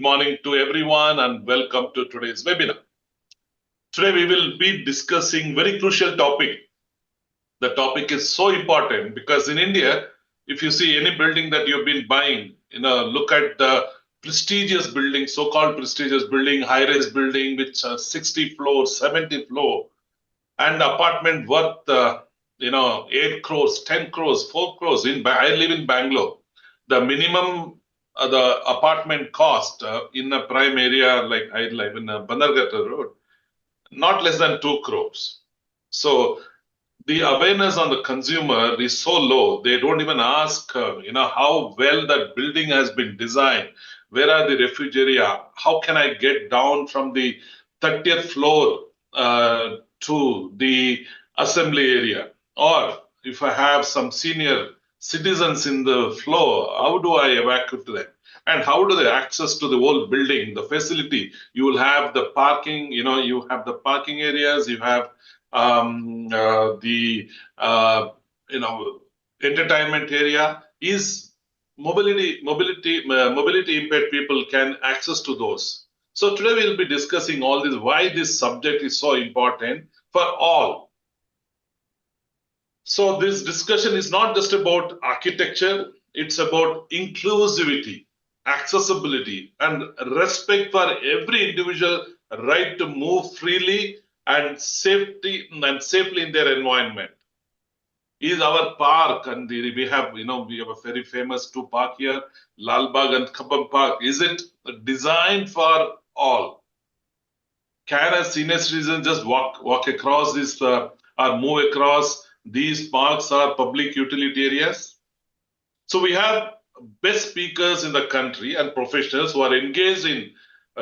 morning to everyone and welcome to today's webinar. Today we will be discussing very crucial topic. The topic is so important because in India, if you see any building that you've been buying, look at the prestigious building, so-called prestigious building, high-rise building with 60 floors, 70 floor, and apartment worth 8 crores, 10 crores, 4 crores. I live in Bangalore. The minimum the apartment cost in a prime area like I live in Bandargata Road, not less than 2 crores. So the awareness on the consumer is so low. They don't even ask, how well that building has been designed. Where are the refuge area? How can I get down from the 30th floor to the assembly area? Or if I have some senior citizens in the floor, how do I evacuate them? And how do they access to the whole building, the facility? You will have the parking, you have the parking areas, you have the entertainment area. Is mobility impaired people can access to those. So today we'll be discussing all this, why this subject is so important for all. So this discussion is not just about architecture, it's about inclusivity, accessibility, and respect for every individual right to move freely and safely in their environment. Is our park, and we have a very famous two park here, Lal Bagh and Khabbam Park. Is it designed for all? Can a senior citizen just walk across this or move across these parks or public utility areas? So we have best speakers in the country and professionals who are engaged in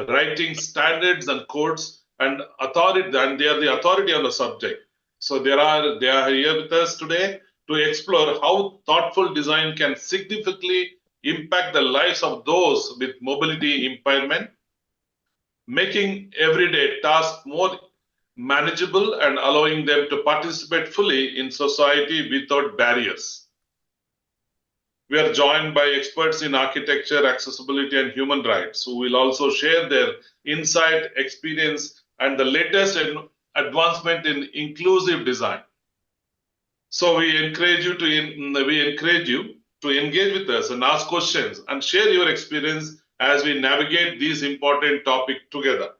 writing standards and codes and authority, and they are the authority on the subject. So they are here with us today to explore how thoughtful design can significantly impact the lives of those with mobility impairment, making everyday tasks more manageable and allowing them to participate fully in society without barriers. We are joined by experts in architecture, accessibility, and human rights who will also share their insight, experience, and the latest advancement in inclusive design. So we encourage you to engage with us and ask questions and share your experience as we navigate this important topic together.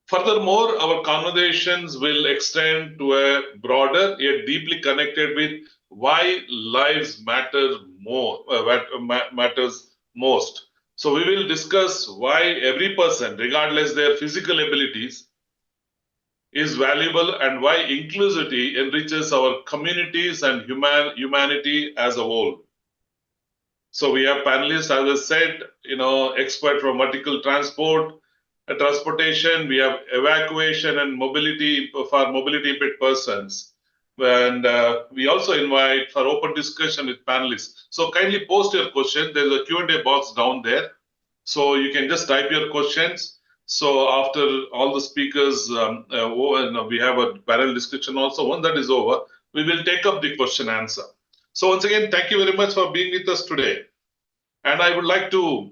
Furthermore, our conversations will extend to a broader yet deeply connected with why lives matters most. So we will discuss why every person, regardless their physical abilities, is valuable and why inclusivity enriches our communities and humanity as a whole. So we have panelists, as I said, expert from vertical transportation, we have evacuation and mobility for mobility impaired persons. And we also invite for open discussion with panelists. So kindly post your question. There's a Q&A box down there. So you can just type your questions. So after all the speakers, we have a panel discussion also. When that is over, we will take up the question answer. So once again, thank you very much for being with us today. And I would like to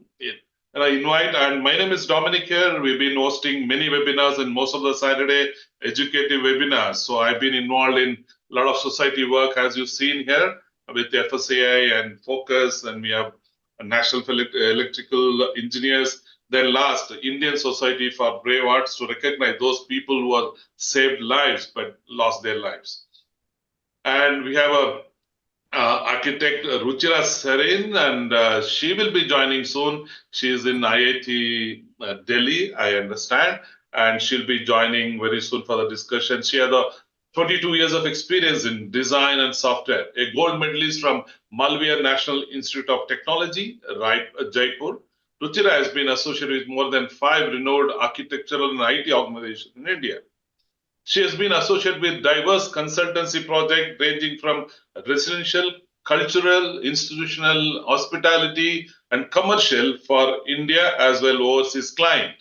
invite, and my name is Dominic here. We've been hosting many webinars and most of the Saturday educative webinars. So I've been involved in a lot of society work, as you've seen here, with FSAI and Focus, and we have a National Electrical Engineers. Then last, Indian Society for Brave Arts, to recognize those people who have saved lives but lost their lives. And we have a architect Ruchira Sarin, and she will be joining soon. She is in IIT Delhi, I understand, and she'll be joining very soon for the discussion. She has 22 years of experience in design and software, a gold medalist from Malviya National Institute of Technology, Jaipur. Ruchira has been associated with more than 5 renowned architectural and IT organizations in India. She has been associated with diverse consultancy projects ranging from residential, cultural, institutional, hospitality, and commercial for India as well overseas client.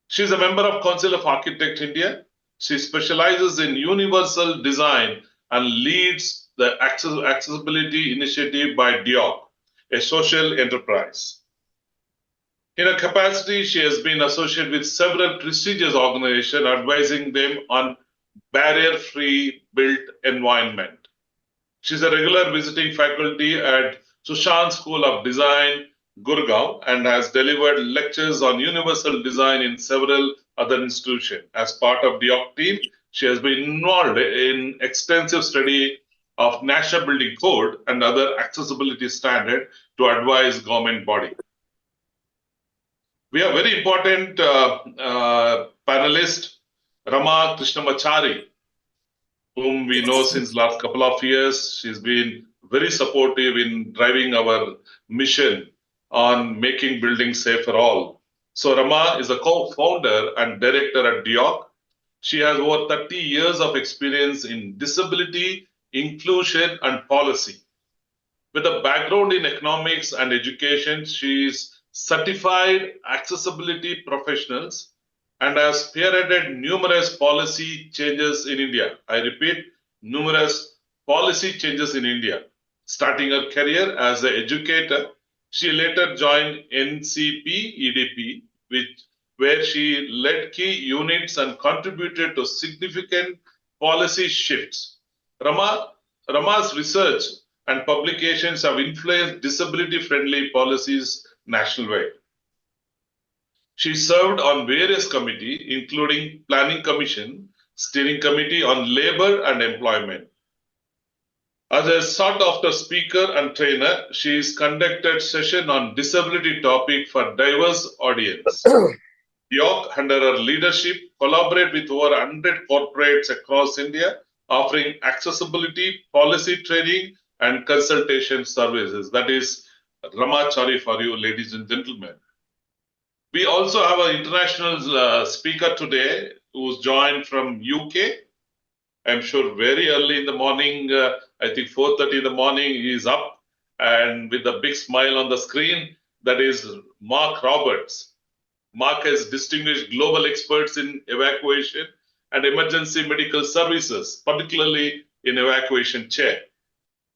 She is a member of Council of Architects India. She specializes in universal design and leads the accessibility initiative by DIOC, a social enterprise. In her capacity, she has been associated with several prestigious organizations, advising them on barrier-free built environment. She's a regular visiting faculty at Sushant School of Design, Gurgaon, and has delivered lectures on universal design in several other institutions. As part of the DIOC team, she has been involved in extensive study of National Building Code and other accessibility standards to advise government body. We have very important panelist, Rama Krishnamachari, whom we know since last couple of years. She's been very supportive in driving our mission on making buildings safe for all. So Rama is a co-founder and director at DIOC. She has over 30 years of experience in disability, inclusion, and policy. With a background in economics and education, she is certified accessibility professionals and has spearheaded numerous policy changes in India. I repeat, numerous policy changes in India. Starting her career as an educator, she later joined NCP-EDP, where she led key units and contributed to significant policy shifts. Rama's research and publications have influenced disability-friendly policies nationwide. She served on various committees, including Planning Commission, Steering Committee on Labor and Employment. As a sought-after speaker and trainer, she has conducted sessions on disability topic for diverse audience. DIOC, under her leadership, collaborate with over 100 corporates across India, offering accessibility, policy training, and consultation services. That is Ramachari for you, ladies and gentlemen. We also have an international speaker today who's joined from UK. I'm sure very early in the morning, I think 4:30 in the morning, he's up and with a big smile on the screen. That is Mark Roberts. Mark has distinguished global experts in evacuation and emergency medical services, particularly in evacuation chair.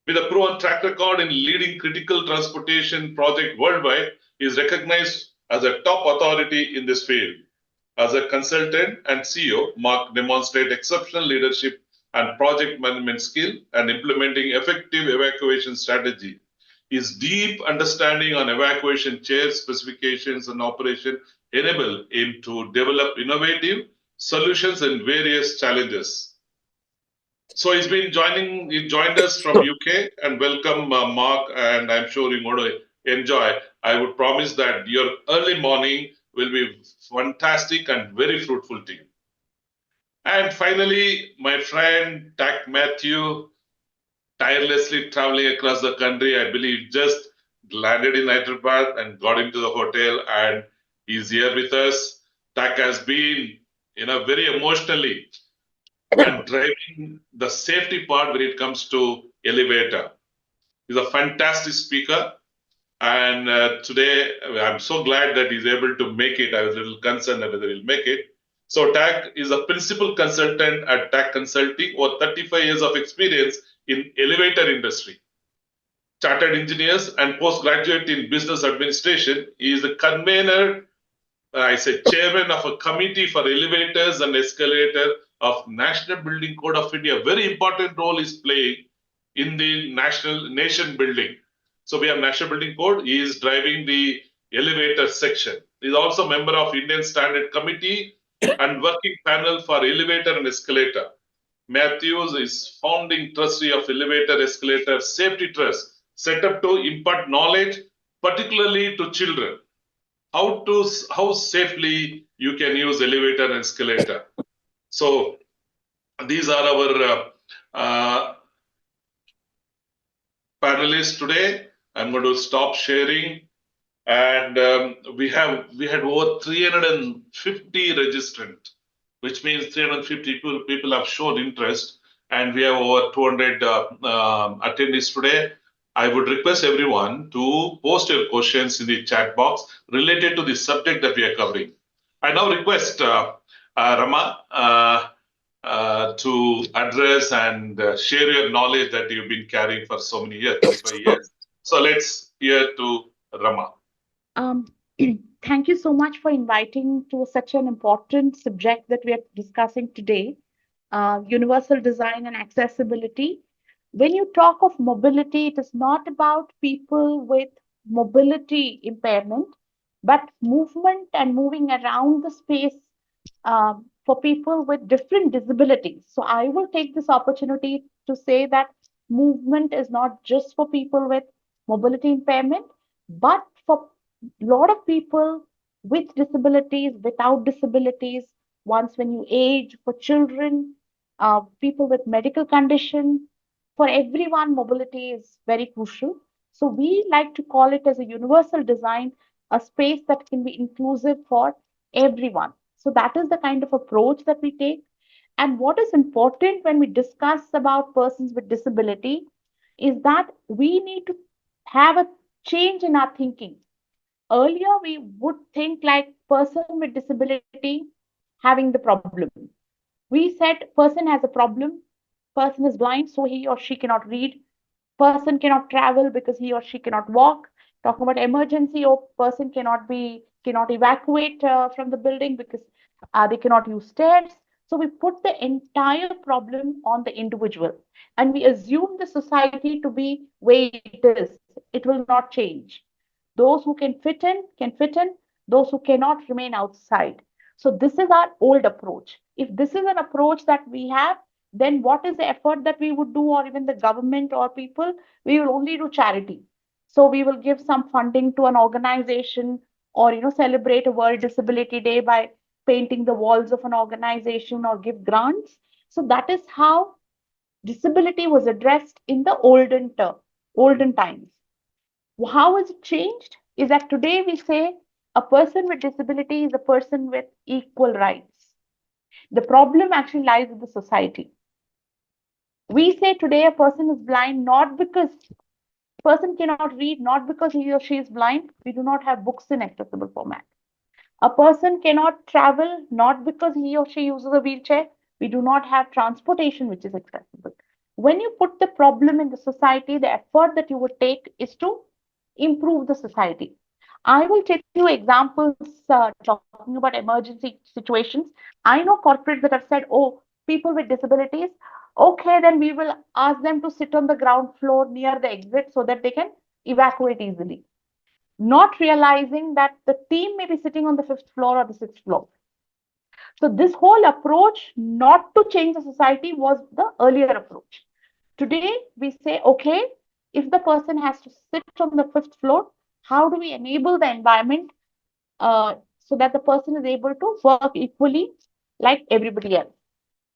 With a proven track record in leading critical transportation project worldwide, he is recognized as a top authority in this field. As a consultant and CEO, Mark demonstrates exceptional leadership and project management skill and implementing effective evacuation strategy. His deep understanding on evacuation chair specifications and operation enable him to develop innovative solutions in various challenges. So he joined us from UK, and welcome Mark, and I'm sure you're going to enjoy. I would promise that your early morning will be fantastic and very fruitful to you. And finally, my friend Tak Matthew, tirelessly traveling across the country, I believe just landed in Hyderabad and got into the hotel, and he's here with us. Tak has been, very emotionally and driving the safety part when it comes to elevator. He's a fantastic speaker. And today, I'm so glad that he's able to make it. I was a little concerned whether he'll make it. So Tak is a principal consultant at Tak Consulting, over 35 years of experience in elevator industry. Chartered engineers and postgraduate in business administration. He is the convener, chairman of a committee for elevators and escalator of National Building Code of India. Very important role is playing in the nation building. So we have National Building Code. He is driving the elevator section. He is also a member of Indian Standard Committee and working panel for elevator and escalator. Matthews is founding trustee of Elevator Escalator Safety Trust, set up to impart knowledge, particularly to children, how safely you can use elevator and escalator. So these are our panelists today. I'm going to stop sharing, and we had over 350 registrants, which means 350 people have shown interest, and we have over 200 attendees today. I would request everyone to post your questions in the chat box related to the subject that we are covering. I now request Rama to address and share your knowledge that you've been carrying for so many years, 35 years. So let's hear to Rama. Thank you so much for inviting to such an important subject that we are discussing today, universal design and accessibility. When you talk of mobility, it is not about people with mobility impairment, but movement and moving around the space for people with different disabilities. So I will take this opportunity to say that movement is not just for people with mobility impairment, but for a lot of people with disabilities, without disabilities, once when you age, for children, people with medical condition, for everyone, mobility is very crucial. So we like to call it as a universal design, a space that can be inclusive for everyone. So that is the kind of approach that we take. And what is important when we discuss about persons with disability is that we need to have a change in our thinking. Earlier, we would think like person with disability having the problem. We said person has a problem, person is blind, so he or she cannot read, person cannot travel because he or she cannot walk. Talking about emergency, or person cannot evacuate from the building because they cannot use stairs. So we put the entire problem on the individual, and we assume the society to be where it is. It will not change. Those who can fit in, those who cannot remain outside. So this is our old approach. If this is an approach that we have, then what is the effort that we would do, or even the government or people? We will only do charity. So we will give some funding to an organization, or celebrate a World Disability Day by painting the walls of an organization or give grants. So that is how disability was addressed in the olden times. How has it changed? Is that today we say a person with disability is a person with equal rights. The problem actually lies with the society. We say today a person is blind not because person cannot read, not because he or she is blind. We do not have books in accessible format. A person cannot travel not because he or she uses a wheelchair. We do not have transportation which is accessible. When you put the problem in the society, the effort that you would take is to improve the society. I will take you examples talking about emergency situations. I know corporates that have said, oh, people with disabilities, okay, then we will ask them to sit on the ground floor near the exit so that they can evacuate easily, not realizing that the team may be sitting on the fifth floor or the sixth floor. So, this whole approach not to change the society was the earlier approach. Today, we say, okay, if the person has to sit on the fifth floor, how do we enable the environment so that the person is able to work equally like everybody else?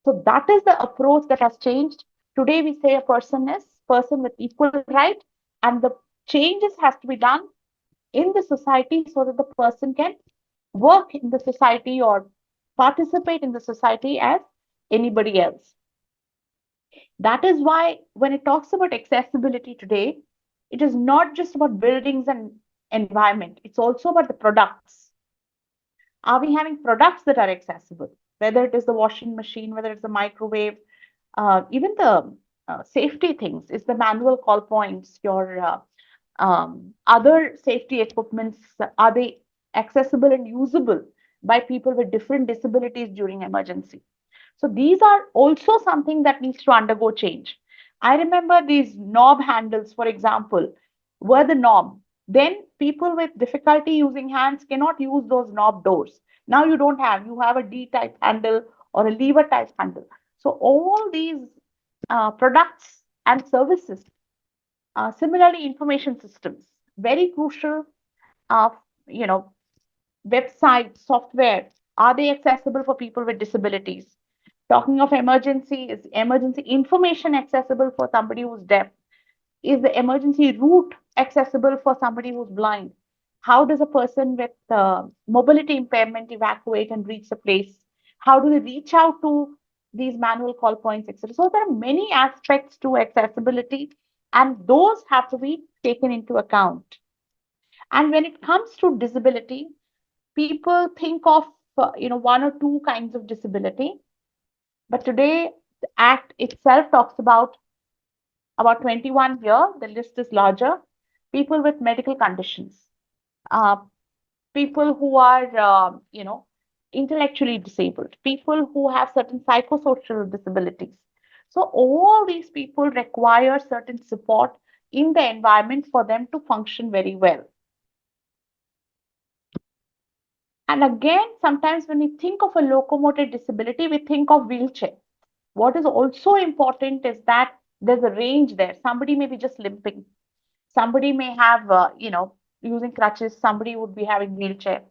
So that is the approach that has changed. Today, we say a person is person with equal right, and the changes has to be done in the society so that the person can work in the society or participate in the society as anybody else. That is why when it talks about accessibility today, it is not just about buildings and environment, it's also about the products. Are we having products that are accessible? Whether it is the washing machine, whether it's the microwave, even the safety things, is the manual call points, your other safety equipments, are they accessible and usable by people with different disabilities during emergency? So these are also something that needs to undergo change. I remember these knob handles, for example, were the norm. Then people with difficulty using hands cannot use those knob doors. Now you have a D type handle or a lever type handle. So all these products and services, similarly information systems, very crucial. Uh, you know, websites, software, are they accessible for people with disabilities? Talking of emergency, is emergency information accessible for somebody who's deaf? Is the emergency route accessible for somebody who's blind? How does a person with mobility impairment evacuate and reach the place? How do they reach out to these manual call points, etc.? So there are many aspects to accessibility, and those have to be taken into account. And when it comes to disability, people think of one or two kinds of disability, but today the act itself talks about 21 here. The list is larger. People with medical conditions, uh, people who are, intellectually disabled, people who have certain psychosocial disabilities. So all these people require certain support in the environment for them to function very well. And again, sometimes when we think of a locomotor disability, we think of wheelchair. What is also important is that there's a range there. Somebody may be just limping. Somebody may have, using crutches. Somebody would be having wheelchair.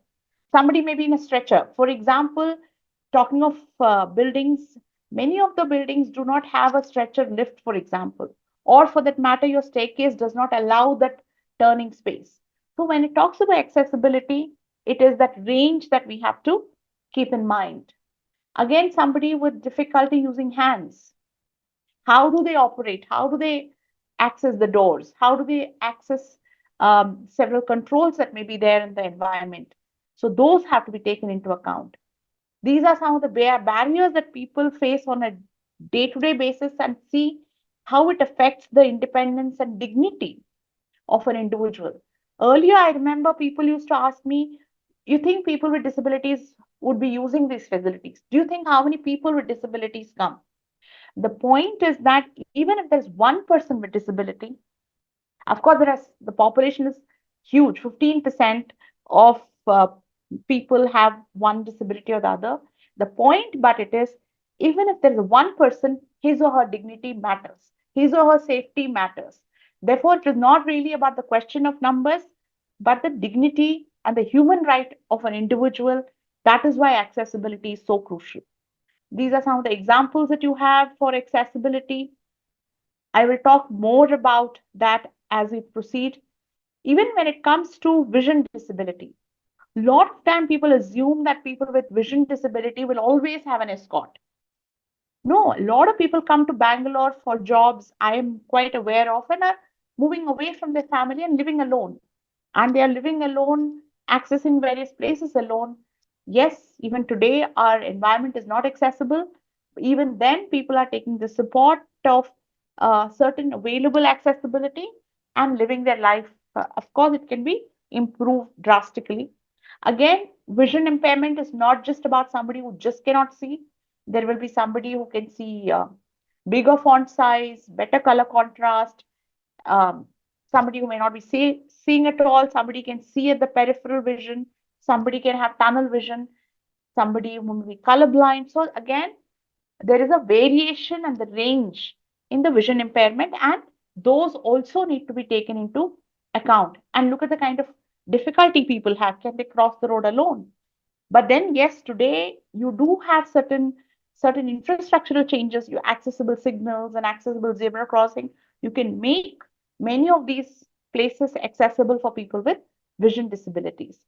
Somebody may be in a stretcher. For example, talking of buildings, many of the buildings do not have a stretcher lift, for example, or for that matter, your staircase does not allow that turning space. So when it talks about accessibility, it is that range that we have to keep in mind. Again, somebody with difficulty using hands, how do they operate? How do they access the doors? How do they access several controls that may be there in the environment? So those have to be taken into account. These are some of the barriers that people face on a day-to-day basis, and see how it affects the independence and dignity of an individual. Earlier, I remember people used to ask me, you think people with disabilities would be using these facilities? Do you think how many people with disabilities come? The point is that even if there's one person with disability, of course, the population is huge. 15% of people have one disability or the other. The point, but it is, even if there's one person, his or her dignity matters. His or her safety matters. Therefore, it is not really about the question of numbers, but the dignity and the human right of an individual. That is why accessibility is so crucial. These are some of the examples that you have for accessibility. I will talk more about that as we proceed. Even when it comes to vision disability, a lot of time people assume that people with vision disability will always have an escort. No, a lot of people come to Bangalore for jobs I am quite aware of and are moving away from their family and living alone. And they are living alone, accessing various places alone. Yes, even today our environment is not accessible. Even then, people are taking the support of certain available accessibility and living their life. Of course, it can be improved drastically. Again, vision impairment is not just about somebody who just cannot see. There will be somebody who can see bigger font size, better color contrast, um, somebody who may not be seeing at all, somebody can see at the peripheral vision, somebody can have tunnel vision, somebody who may be colorblind. So again, there is a variation and the range in the vision impairment, and those also need to be taken into account. And look at the kind of difficulty people have. Can they cross the road alone? But then, yes, today you do have certain infrastructural changes, your accessible signals and accessible zebra crossing. You can make many of these places accessible for people with vision disabilities.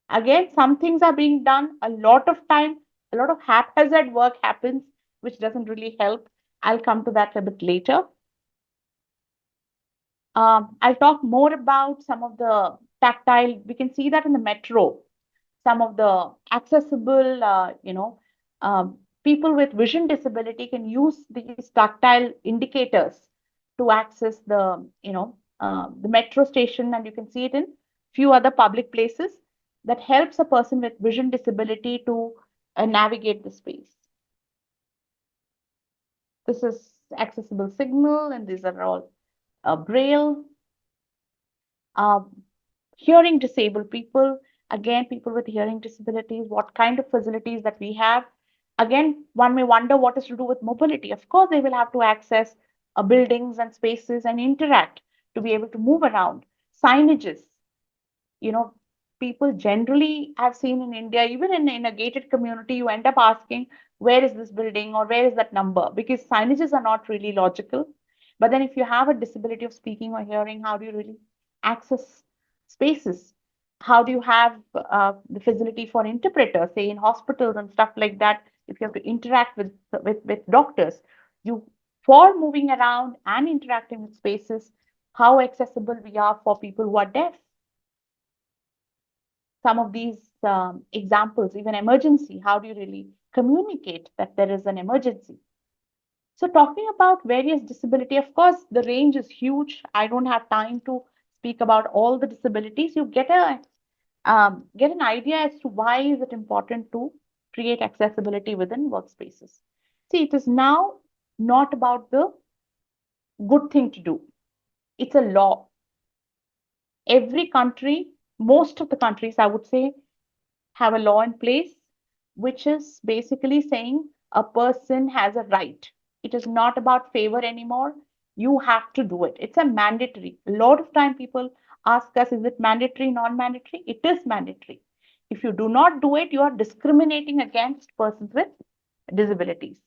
Again, some things are being done. A lot of time, a lot of haphazard work happens, which doesn't really help. I'll come to that a bit later. I'll talk more about some of the tactile. We can see that in the metro, some of the accessible, people with vision disability can use these tactile indicators to access the metro station, and you can see it in few other public places that helps a person with vision disability to navigate the space. This is accessible signal, and these are all braille. Hearing disabled people, again, people with hearing disabilities, what kind of facilities that we have. Again, one may wonder what is to do with mobility. Of course, they will have to access buildings and spaces and interact to be able to move around. Signages, you know, people generally have seen in India, even in a gated community, you end up asking, where is this building or where is that number? Because signages are not really logical. But then if you have a disability of speaking or hearing, how do you really access spaces? How do you have the facility for interpreters, say in hospitals and stuff like that? If you have to interact with doctors, you for moving around and interacting with spaces, how accessible we are for people who are deaf. Some of these examples, even emergency, how do you really communicate that there is an emergency? So talking about various disability, of course, the range is huge. I don't have time to speak about all the disabilities. You get a get an idea as to why is it important to create accessibility within workspaces. See, it is now not about the good thing to do. It's a law. Every country, most of the countries, I would say, have a law in place, which is basically saying a person has a right. It is not about favor anymore. You have to do it. It's a mandatory. A lot of time people ask us, is it mandatory, non-mandatory? It is mandatory. If you do not do it, you are discriminating against persons with disabilities.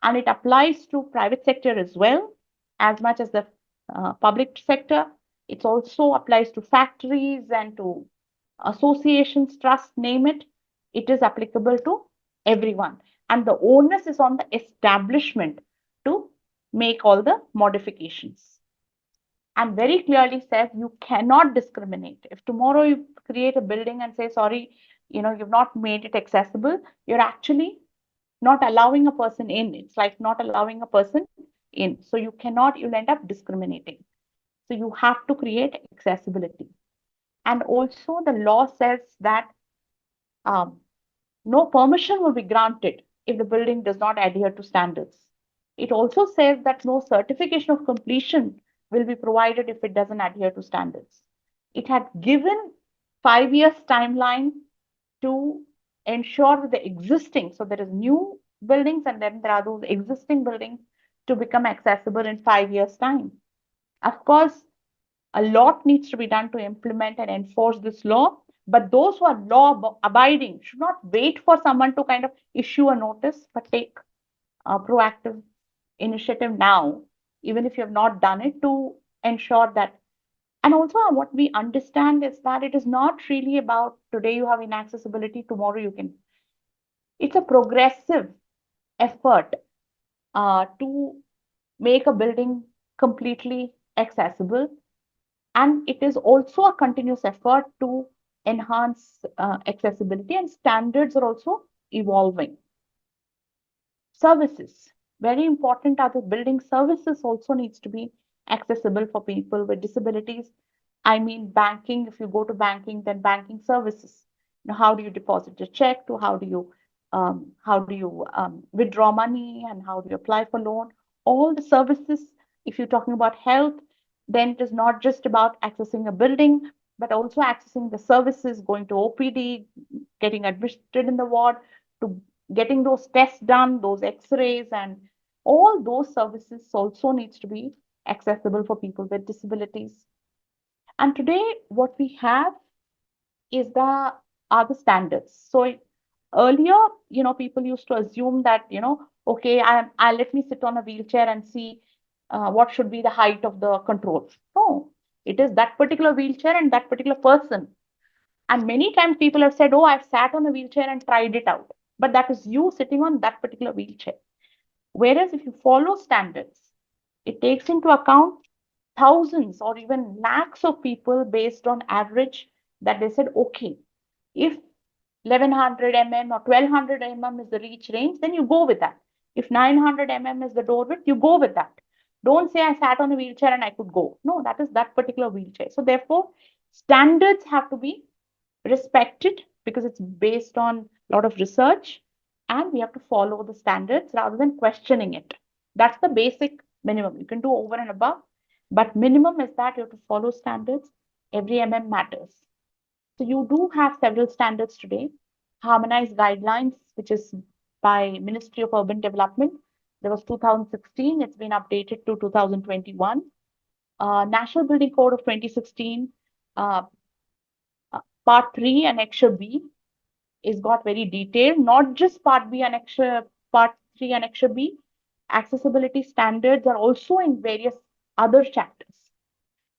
And it applies to private sector as well, as much as the public sector. It also applies to factories and to associations, trust, name it. It is applicable to everyone. And the onus is on the establishment to make all the modifications. And very clearly says you cannot discriminate. If tomorrow you create a building and say, sorry, you've not made it accessible, you're actually not allowing a person in. It's like not allowing a person in. So you'll end up discriminating. So you have to create accessibility. And also the law says that um, no permission will be granted if the building does not adhere to standards. It also says that no certification of completion will be provided if it doesn't adhere to standards. It had given 5 years timeline to ensure that the existing, so there is new buildings and then there are those existing buildings to become accessible in 5 years time. Of course, a lot needs to be done to implement and enforce this law, but those who are law abiding should not wait for someone to kind of issue a notice, but take a proactive initiative now, even if you have not done it, to ensure that. And also, what we understand is that it is not really about today you have inaccessibility, tomorrow you can. It's a progressive effort to make a building completely accessible. And it is also a continuous effort to enhance accessibility, and standards are also evolving. Services, very important are the building services also needs to be accessible for people with disabilities. I mean, banking, if you go to banking, then banking services. How do you deposit a check to how do you withdraw money and how do you apply for loan? All the services, if you're talking about health, then it is not just about accessing a building, but also accessing the services, going to OPD, getting admitted in the ward, to getting those tests done, those x-rays, and all those services also needs to be accessible for people with disabilities. And today, what we have is the are the standards. So earlier, people used to assume that, okay, I let me sit on a wheelchair and see what should be the height of the control. No, it is that particular wheelchair and that particular person. And many times people have said, oh, I've sat on a wheelchair and tried it out. But that is you sitting on that particular wheelchair. Whereas if you follow standards, it takes into account thousands or even lakhs of people based on average, that they said, okay, if 1100 mm or 1200 mm is the reach range, then you go with that. If 900 mm is the door width, you go with that. Don't say I sat on a wheelchair and I could go. No, that is that particular wheelchair. So therefore, standards have to be respected because it's based on a lot of research, and we have to follow the standards rather than questioning it. That's the basic minimum. You can do over and above, but minimum is that you have to follow standards. Every mm matters. So you do have several standards today. Harmonized guidelines, which is by Ministry of Urban Development. There was 2016. It's been updated to 2021. National Building Code of 2016, uh, Part 3, Annexure B, is got very detailed, not just Part B, Part 3, Annexure B. Accessibility standards are also in various other chapters.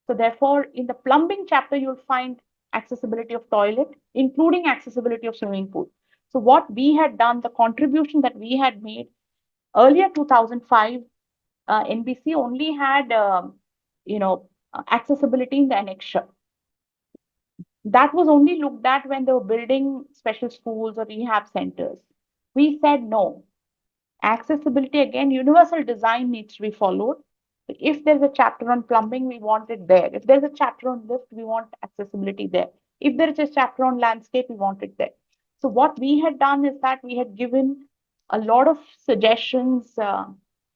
So therefore, in the plumbing chapter, you'll find accessibility of toilet, including accessibility of swimming pool. So what we had done, the contribution that we had made earlier, 2005, NBC only had, accessibility in the annexure. That was only looked at when they were building special schools or rehab centers. We said no. Accessibility, again, universal design needs to be followed. If there's a chapter on plumbing, we want it there. If there's a chapter on lift, we want accessibility there. If there is a chapter on landscape, we want it there. So what we had done is that we had given a lot of suggestions,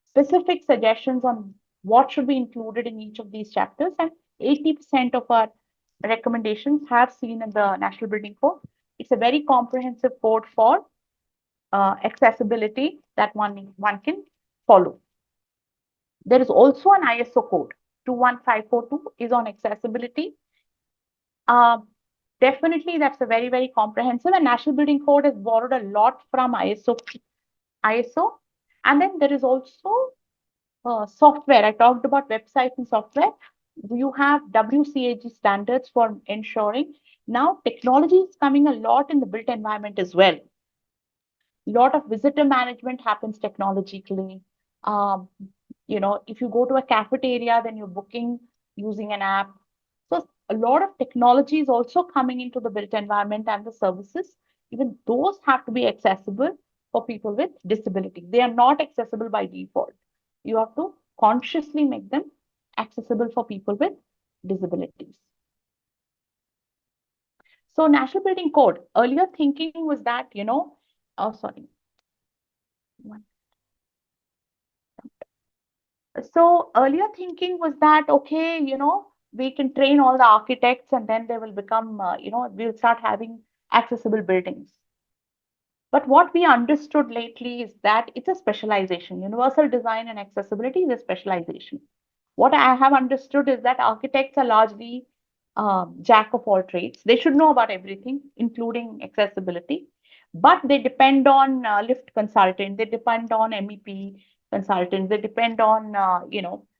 specific suggestions on what should be included in each of these chapters, and 80% of our recommendations have seen in the National Building Code. It's a very comprehensive code for accessibility that one can follow. There is also an ISO code. 21542 is on accessibility. Uh, Definitely, that's a very, very comprehensive. And National Building Code has borrowed a lot from ISO. And then there is also software. I talked about websites and software. You have WCAG standards for ensuring. Now, technology is coming a lot in the built environment as well. A lot of visitor management happens technologically. Um, if you go to a cafeteria, then you're booking using an app. So a lot of technology is also coming into the built environment and the services. Even those have to be accessible for people with disability. They are not accessible by default. You have to consciously make them accessible for people with disabilities. So National Building Code, earlier thinking was that, oh, sorry. So earlier thinking was that, okay, we can train all the architects and then they will become, we'll start having accessible buildings. But what we understood lately is that it's a specialization. Universal design and accessibility is a specialization. What I have understood is that architects are largely jack of all trades. They should know about everything, including accessibility, but they depend on lift consultant, they depend on MEP consultant, they depend on,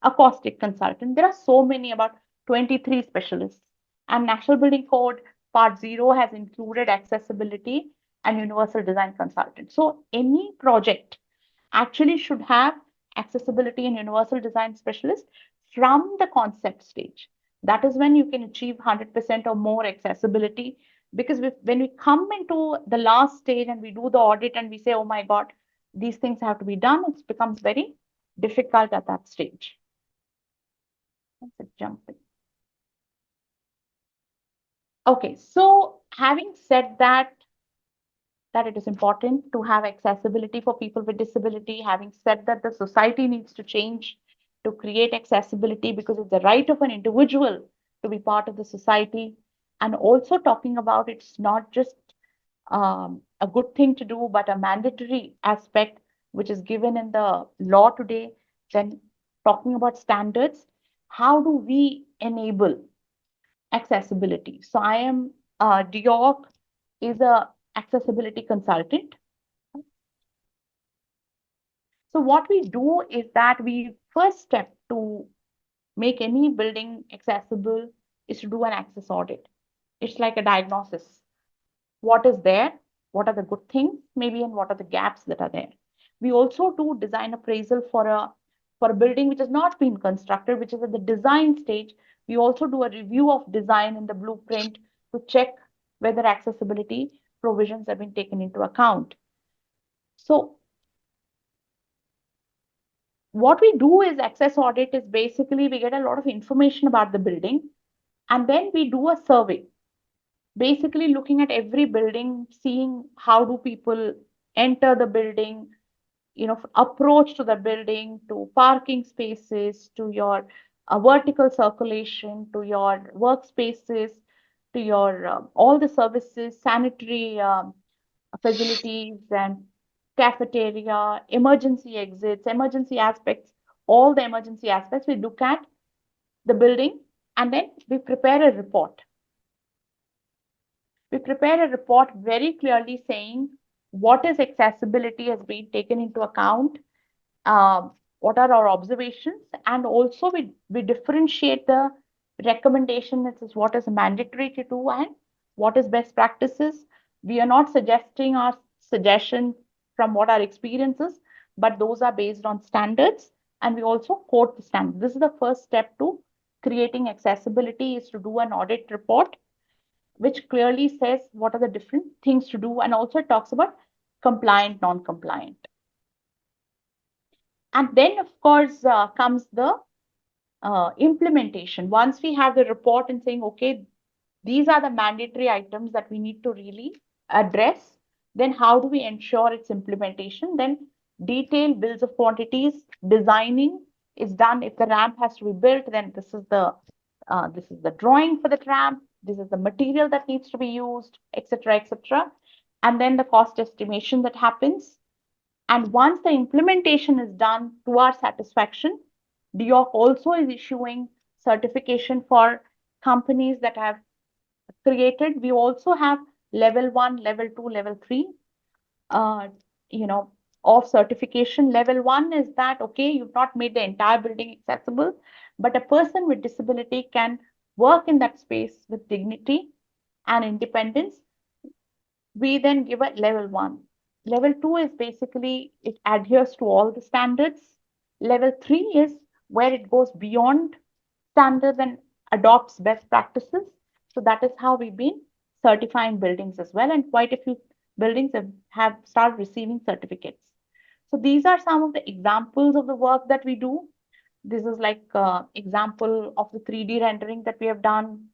acoustic consultant. There are so many, about 23 specialists. And National Building Code Part 0 has included accessibility and universal design consultant. So any project actually should have accessibility and universal design specialist from the concept stage. That is when you can achieve 100% or more accessibility. Because when we come into the last stage and we do the audit and we say, oh my God, these things have to be done, it becomes very difficult at that stage. Let's jump in. Okay, so having said that it is important to have accessibility for people with disability, having said that the society needs to change to create accessibility because it's the right of an individual to be part of the society, and also talking about it's not just a good thing to do, but a mandatory aspect which is given in the law today, then talking about standards, how do we enable accessibility? So I am, Diok is a accessibility consultant. So what we do is that we first step to make any building accessible is to do an access audit. It's like a diagnosis. What is there? What are the good things maybe, and what are the gaps that are there? We also do design appraisal for a building which has not been constructed, which is at the design stage. We also do a review of design in the blueprint to check whether accessibility provisions have been taken into account. So what we do is access audit is basically we get a lot of information about the building and then we do a survey, basically looking at every building, seeing how do people enter the building, approach to the building, to parking spaces, to your vertical circulation, to your workspaces, to your all the services, sanitary facilities and cafeteria, emergency exits, emergency aspects, all the emergency aspects. We look at the building and then we prepare a report. We prepare a report very clearly saying what is accessibility has been taken into account, what are our observations, and also we differentiate the recommendation. This is what is mandatory to do and what is best practices. We are not suggesting our suggestion from what our experiences, but those are based on standards, and we also quote the standards. This is the first step to creating accessibility, is to do an audit report which clearly says what are the different things to do, and also talks about compliant, non-compliant. And then, of course, comes the implementation. Once we have the report and saying, okay, These are the mandatory items that we need to really address. Then how do we ensure its implementation? Then detailed bills of quantities, designing is done. If the ramp has to be built, then this is the drawing for the ramp. This is the material that needs to be used, etc., etc. And then the cost estimation that happens. And once the implementation is done to our satisfaction, DOC also is issuing certification for companies that have created. We also have level 1, level 2, level 3, uh, you know, of certification. Level 1 is that, okay, you've not made the entire building accessible, but a person with disability can work in that space with dignity and independence. We then give it level 1. Level 2 is basically it adheres to all the standards. Level 3 is where it goes beyond standards and adopts best practices. So that is how we've been certifying buildings as well. And quite a few buildings have started receiving certificates. So these are some of the examples of the work that we do. This is like example of the 3D rendering that we have done.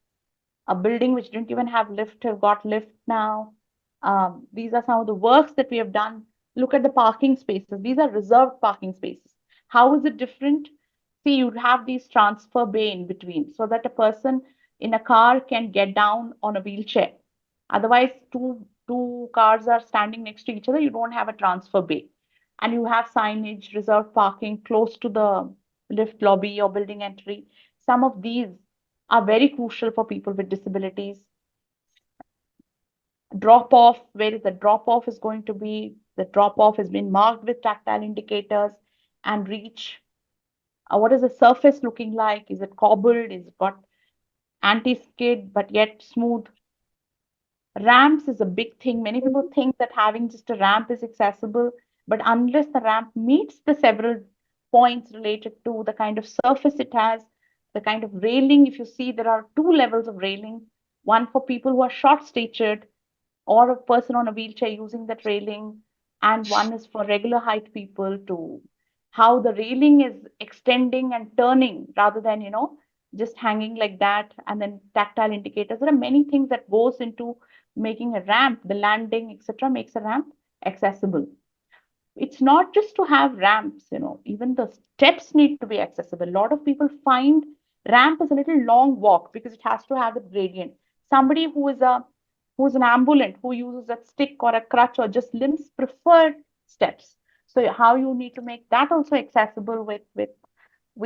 A building which didn't even have lift have got lift now. These are some of the works that we have done. Look at the parking spaces. These are reserved parking spaces. How is it different? See, you have these transfer bay in between so that a person in a car can get down on a wheelchair. Otherwise, two cars are standing next to each other. You don't have a transfer bay. And you have signage, reserved parking close to the lift lobby or building entry. Some of these are very crucial for people with disabilities. Drop off, where is the drop off is going to be? The drop off has been marked with tactile indicators and reach. What is the surface looking like? Is it cobbled? Is it got anti-skid but yet smooth? Ramps is a big thing. Many people think that having just a ramp is accessible, but unless the ramp meets the several points related to the kind of surface it has, the kind of railing, if you see, there are two levels of railing, one for people who are short-statured or a person on a wheelchair using that railing, and one is for regular height people to how the railing is extending and turning rather than, just hanging like that, and then tactile indicators. There are many things that goes into making a ramp, the landing, etc., makes a ramp accessible. It's not just to have ramps, even the steps need to be accessible. A lot of people find ramp is a little long walk because it has to have a gradient. Somebody who's an ambulant, who uses a stick or a crutch or just limbs, prefer steps. So how you need to make that also accessible with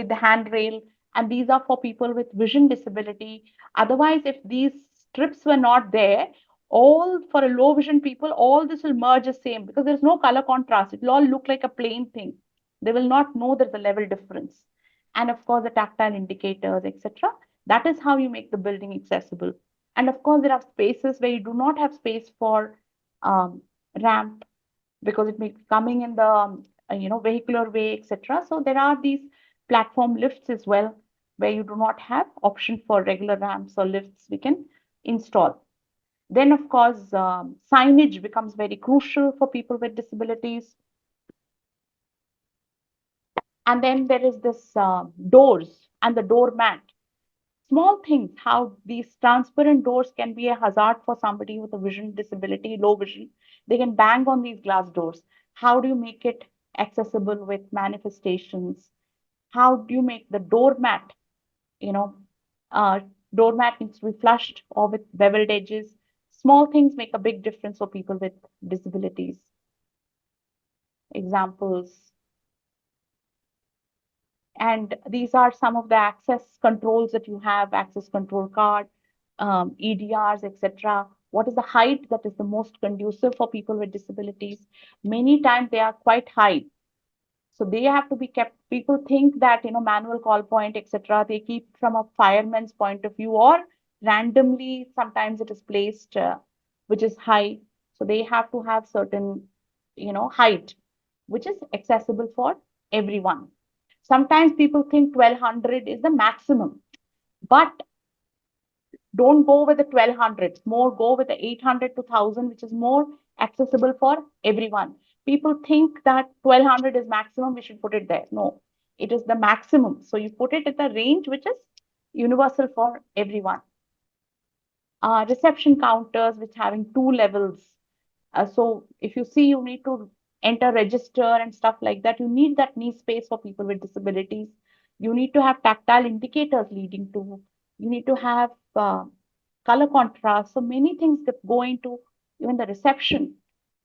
the handrail, and these are for people with vision disability. Otherwise, if these strips were not there, all for a low vision people, all this will merge the same because there's no color contrast. It will all look like a plain thing. They will not know there's a level difference. And of course, the tactile indicators, etc. That is how you make the building accessible. And of course, there are spaces where you do not have space for um, ramp because it may be coming in the vehicular way, etc. So there are these platform lifts as well where you do not have option for regular ramps or lifts we can install. Then, of course, signage becomes very crucial for people with disabilities. And then there is this doors and the doormat. Small things, how these transparent doors can be a hazard for somebody with a vision disability, low vision. They can bang on these glass doors. How do you make it accessible with manifestations? How do you make the doormat, you know, uh, doormat needs to be flushed or with beveled edges. Small things make a big difference for people with disabilities. Examples. And these are some of the access controls that you have, access control card, EDRs, etc. What is the height that is the most conducive for people with disabilities? Many times they are quite high. So they have to be kept. People think that, manual call point, etc. They keep from a fireman's point of view, or randomly, sometimes it is placed, which is high. So they have to have certain, height, which is accessible for everyone. Sometimes people think 1200 is the maximum, but don't go with the 1200. More go with the 800 to 1000, which is more accessible for everyone. People think that 1200 is maximum, we should put it there. No, it is the maximum. So you put it at the range which is universal for everyone. reception counters which having two levels. So if you see, you need to enter register and stuff like that. You need that knee space for people with disabilities. You need to have tactile indicators leading to. You need to have color contrast. So many things that go into even the reception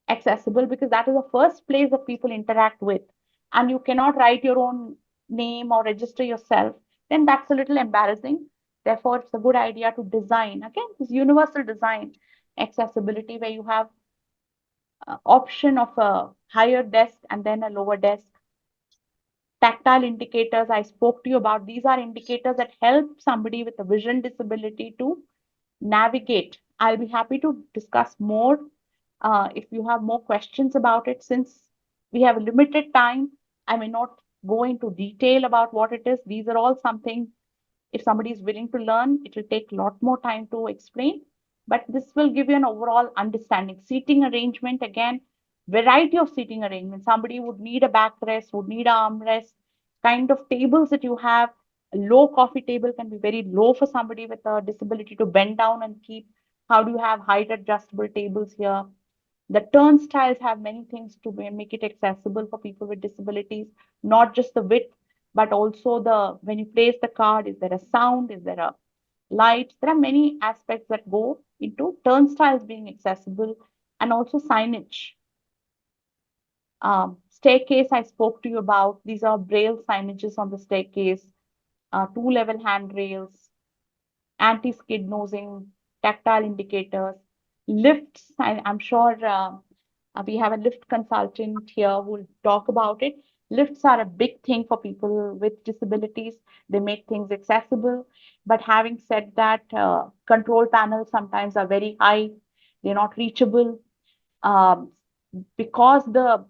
accessible, because that is the first place that people interact with. And you cannot write your own name or register yourself, then that's a little embarrassing. Therefore, it's a good idea to design again this universal design accessibility, where you have option of a higher desk and then a lower desk. Tactile indicators I spoke to you about, these are indicators that help somebody with a vision disability to navigate. I'll be happy to discuss more if you have more questions about it. Since we have limited time, I may not go into detail about what it is. These are all something, if somebody is willing to learn, it will take a lot more time to explain, but this will give you an overall understanding. Seating arrangement, again, variety of seating arrangement. Somebody would need a backrest, would need an armrest, kind of tables that you have. A low coffee table can be very low for somebody with a disability to bend down and keep. How do you have height adjustable tables here? The turnstiles have many things to make it accessible for people with disabilities, not just the width, but also the when you place the card, is there a sound? Is there a light? There are many aspects that go into turnstiles being accessible, and also signage. Staircase I spoke to you about. These are braille signages on the staircase, two-level handrails, anti-skid nosing, tactile indicators, lifts. I'm sure we have a lift consultant here who will talk about it. Lifts are a big thing for people with disabilities. They make things accessible. But having said that, control panels sometimes are very high. They're not reachable. Um, because the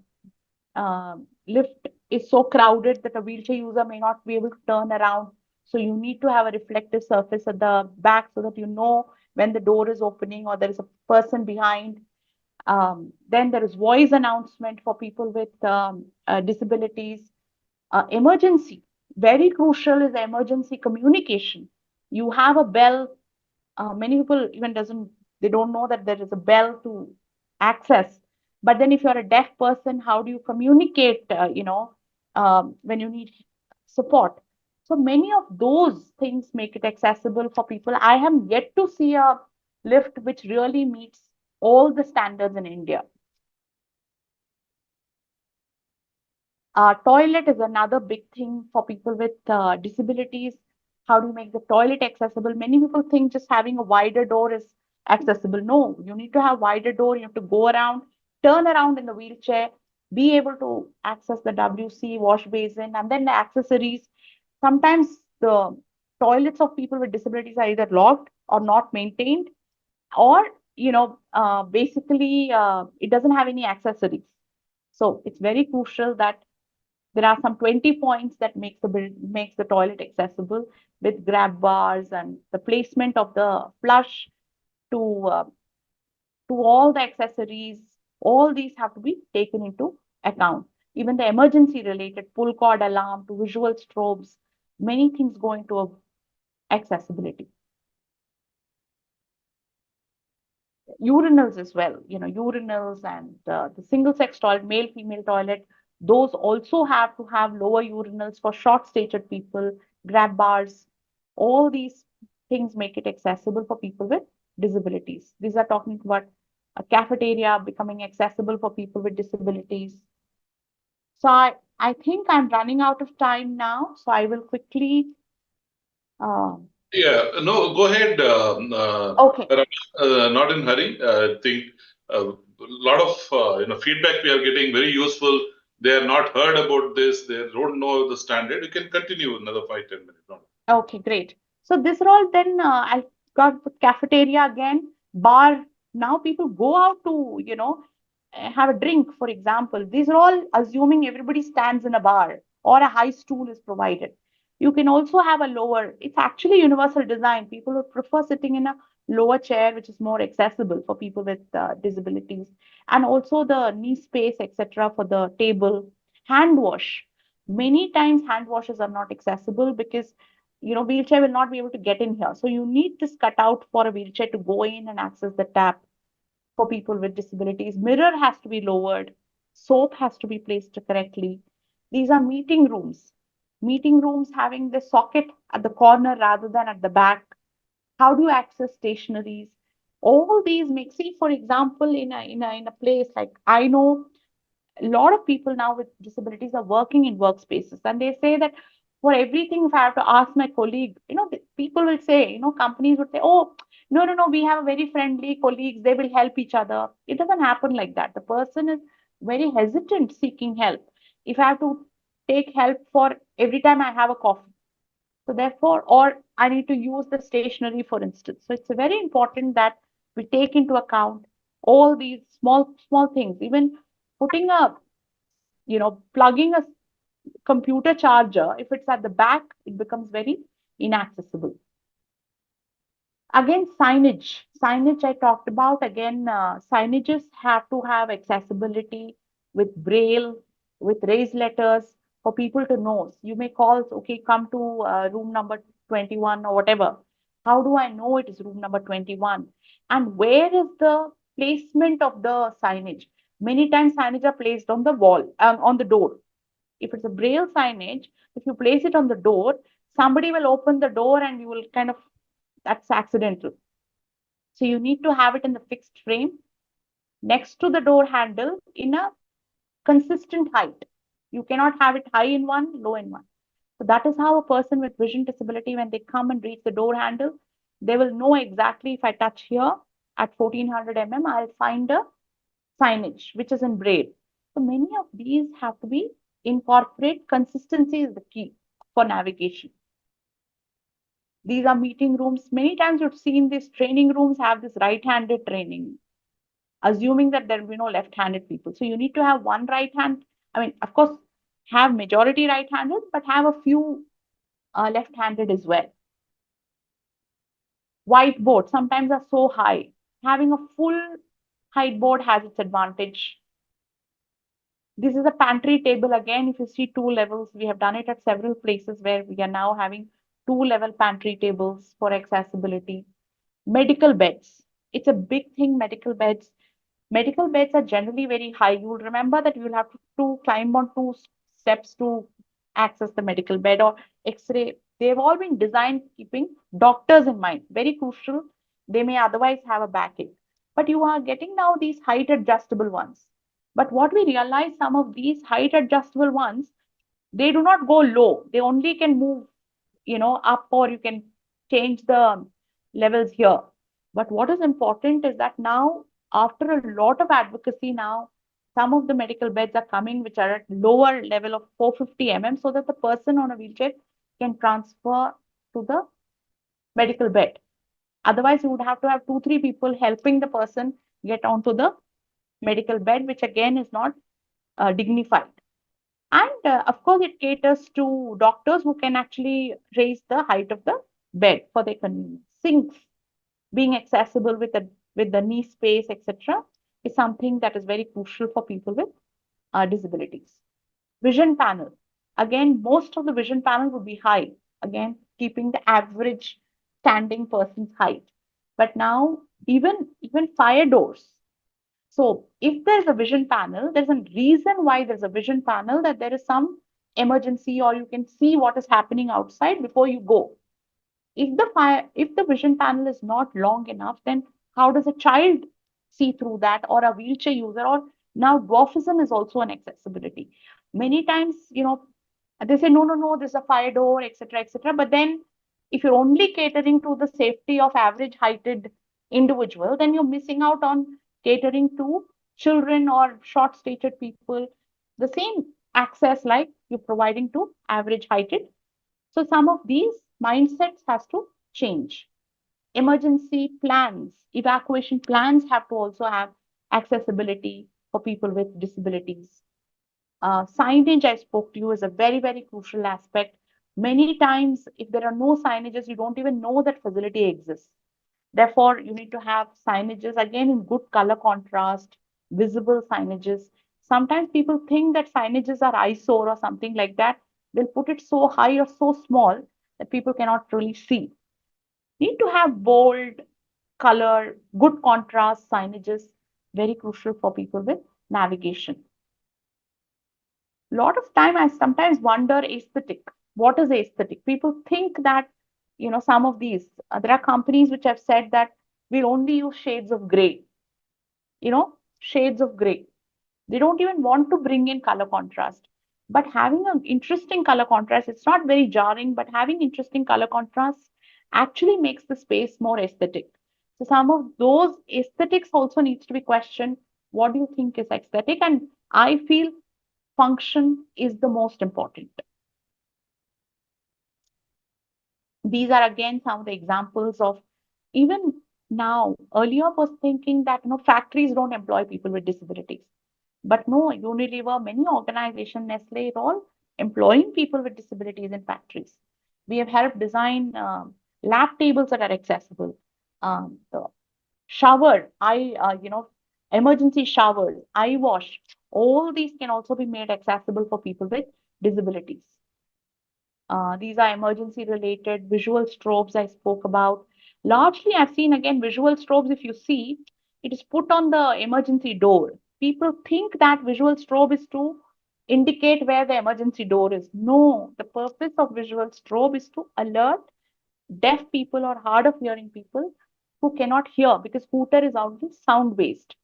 lift is so crowded that a wheelchair user may not be able to turn around. So you need to have a reflective surface at the back so that you know when the door is opening or there is a person behind. Then there is voice announcement for people with disabilities. Emergency, very crucial is emergency communication. You have a bell. Many people even doesn't they don't know that there is a bell to access. But then if you're a deaf person, how do you communicate? When you need support. So many of those things make it accessible for people. I have yet to see a lift which really meets all the standards in India. Toilet is another big thing for people with disabilities. How do you make the toilet accessible? Many people think just having a wider door is accessible. No, you need to have wider door. You have to go around, turn around in the wheelchair, be able to access the WC, wash basin, and then the accessories. Sometimes the toilets of people with disabilities are either locked or not maintained, or basically it doesn't have any accessories. So it's very crucial that there are some 20 points that makes the toilet accessible, with grab bars and the placement of the flush to uh, to all the accessories. All these have to be taken into account. Even the emergency related pull cord alarm to visual strobes, many things go into accessibility. Urinals as well, urinals and the single sex toilet, male female toilet, those also have to have lower urinals for short statured people, grab bars. All these things make it accessible for people with disabilities. These are talking about a cafeteria becoming accessible for people with disabilities. So I think I'm running out of time now, so I will quickly uh, Yeah, no, go ahead. okay. Not in hurry. I think a lot of feedback we are getting very useful. They are not heard about this. They don't know the standard. You can continue another 5-10 minutes. No. Okay, great. So this are all then I got cafeteria again, bar. Now people go out to, have a drink, for example. These are all assuming everybody stands in a bar or a high stool is provided. You can also have a lower, it's actually universal design. People would prefer sitting in a lower chair, which is more accessible for people with disabilities. And also the knee space, etc., for the table. Hand wash. Many times hand washes are not accessible because wheelchair will not be able to get in here. So you need this cutout for a wheelchair to go in and access the tap for people with disabilities. Mirror has to be lowered. Soap has to be placed correctly. These are meeting rooms. Meeting rooms having the socket at the corner rather than at the back. How do you access stationaries? All these make, see, for example, in a place like, I know a lot of people now with disabilities are working in workspaces, and they say that for everything, if I have to ask my colleague, people will say, companies would say, oh, no, no, no, we have a very friendly colleagues, they will help each other. It doesn't happen like that. The person is very hesitant seeking help. If I have to take help for every time I have a coffee, so therefore, or I need to use the stationery, for instance. So it's very important that we take into account all these small, small things. Even putting plugging a computer charger, if it's at the back, it becomes very inaccessible. Again, signage. Signage I talked about. Again, signages have to have accessibility with braille, with raised letters for people to know. You may call, okay, come to room number 21 or whatever. How do I know it is room number 21? And where is the placement of the signage? Many times signage are placed on the wall, on the door. If it's a braille signage, if you place it on the door, somebody will open the door and you will kind of, that's accidental. So you need to have it in the fixed frame next to the door handle in a consistent height. You cannot have it high in one, low in one. So that is how a person with vision disability, when they come and reach the door handle, they will know exactly if I touch here at 1400 mm, I'll find a signage which is in braille. So many of these have to be incorporate. Consistency is the key for navigation. These are meeting rooms. Many times you've seen these training rooms have this right-handed training, assuming that there will be no left-handed people. So you need to have one right hand. I mean, of course, have majority right-handed, but have a few left-handed as well. Whiteboard sometimes are so high. Having a full height board has its advantage. This is a pantry table. Again, if you see two levels, we have done it at several places where we are now having two-level pantry tables for accessibility. Medical beds. It's a big thing, medical beds. Medical beds are generally very high. You will remember that you will have to climb on two steps to access the medical bed or X-ray. They've all been designed keeping doctors in mind. Very crucial. They may otherwise have a backache. But you are getting now these height adjustable ones. But what we realize, some of these height adjustable ones, they do not go low. They only can move, up, or you can change the levels here. But what is important is that now, after a lot of advocacy now, some of the medical beds are coming which are at lower level of 450 mm, so that the person on a wheelchair can transfer to the medical bed. Otherwise, you would have to have two, three people helping the person get onto the medical bed, which again is not dignified. And of course, it caters to doctors who can actually raise the height of the bed for their convenience. Sinks being accessible with the knee space, etc., is something that is very crucial for people with disabilities. Vision panel. Again, most of the vision panel would be high. Again, keeping the average standing person's height. But now, even fire doors. So if there's a vision panel, there's a reason why there's a vision panel, that there is some emergency or you can see what is happening outside before you go. If the vision panel is not long enough, then how does a child see through that, or a wheelchair user, or now dwarfism is also an accessibility. Many times, they say, no, no, no, there's a fire door, etc., etc. But then if you're only catering to the safety of average heighted individual, then you're missing out on catering to children or short statured people, the same access like you're providing to average heighted. So some of these mindsets has to change. Emergency plans, evacuation plans have to also have accessibility for people with disabilities. Signage, I spoke to you, is a very, very crucial aspect. Many times, if there are no signages, you don't even know that facility exists. Therefore, you need to have signages, again, in good color contrast, visible signages. Sometimes people think that signages are eyesore or something like that. They'll put it so high or so small that people cannot really see. Need to have bold, color, good contrast signages, very crucial for people with navigation. A lot of time I sometimes wonder aesthetic. What is aesthetic? People think that, some of these, there are companies which have said that we'll only use shades of gray, shades of gray. They don't even want to bring in color contrast. But having an interesting color contrast, it's not very jarring, but having interesting color contrast actually makes the space more aesthetic. So some of those aesthetics also needs to be questioned. What do you think is aesthetic? And I feel function is the most important. These are again some of the examples of even now. Earlier was thinking that factories don't employ people with disabilities. But no, Unilever, many organizations, Nestle, are all employing people with disabilities in factories. We have helped design lab tables that are accessible. The shower, emergency showers, eye wash, all these can also be made accessible for people with disabilities. These are emergency related visual strobes I spoke about. Largely, I've seen again visual strobes. If you see, it is put on the emergency door. People think that visual strobe is to indicate where the emergency door is. No, the purpose of visual strobe is to alert deaf people or hard of hearing people who cannot hear, because scooter is only sound based.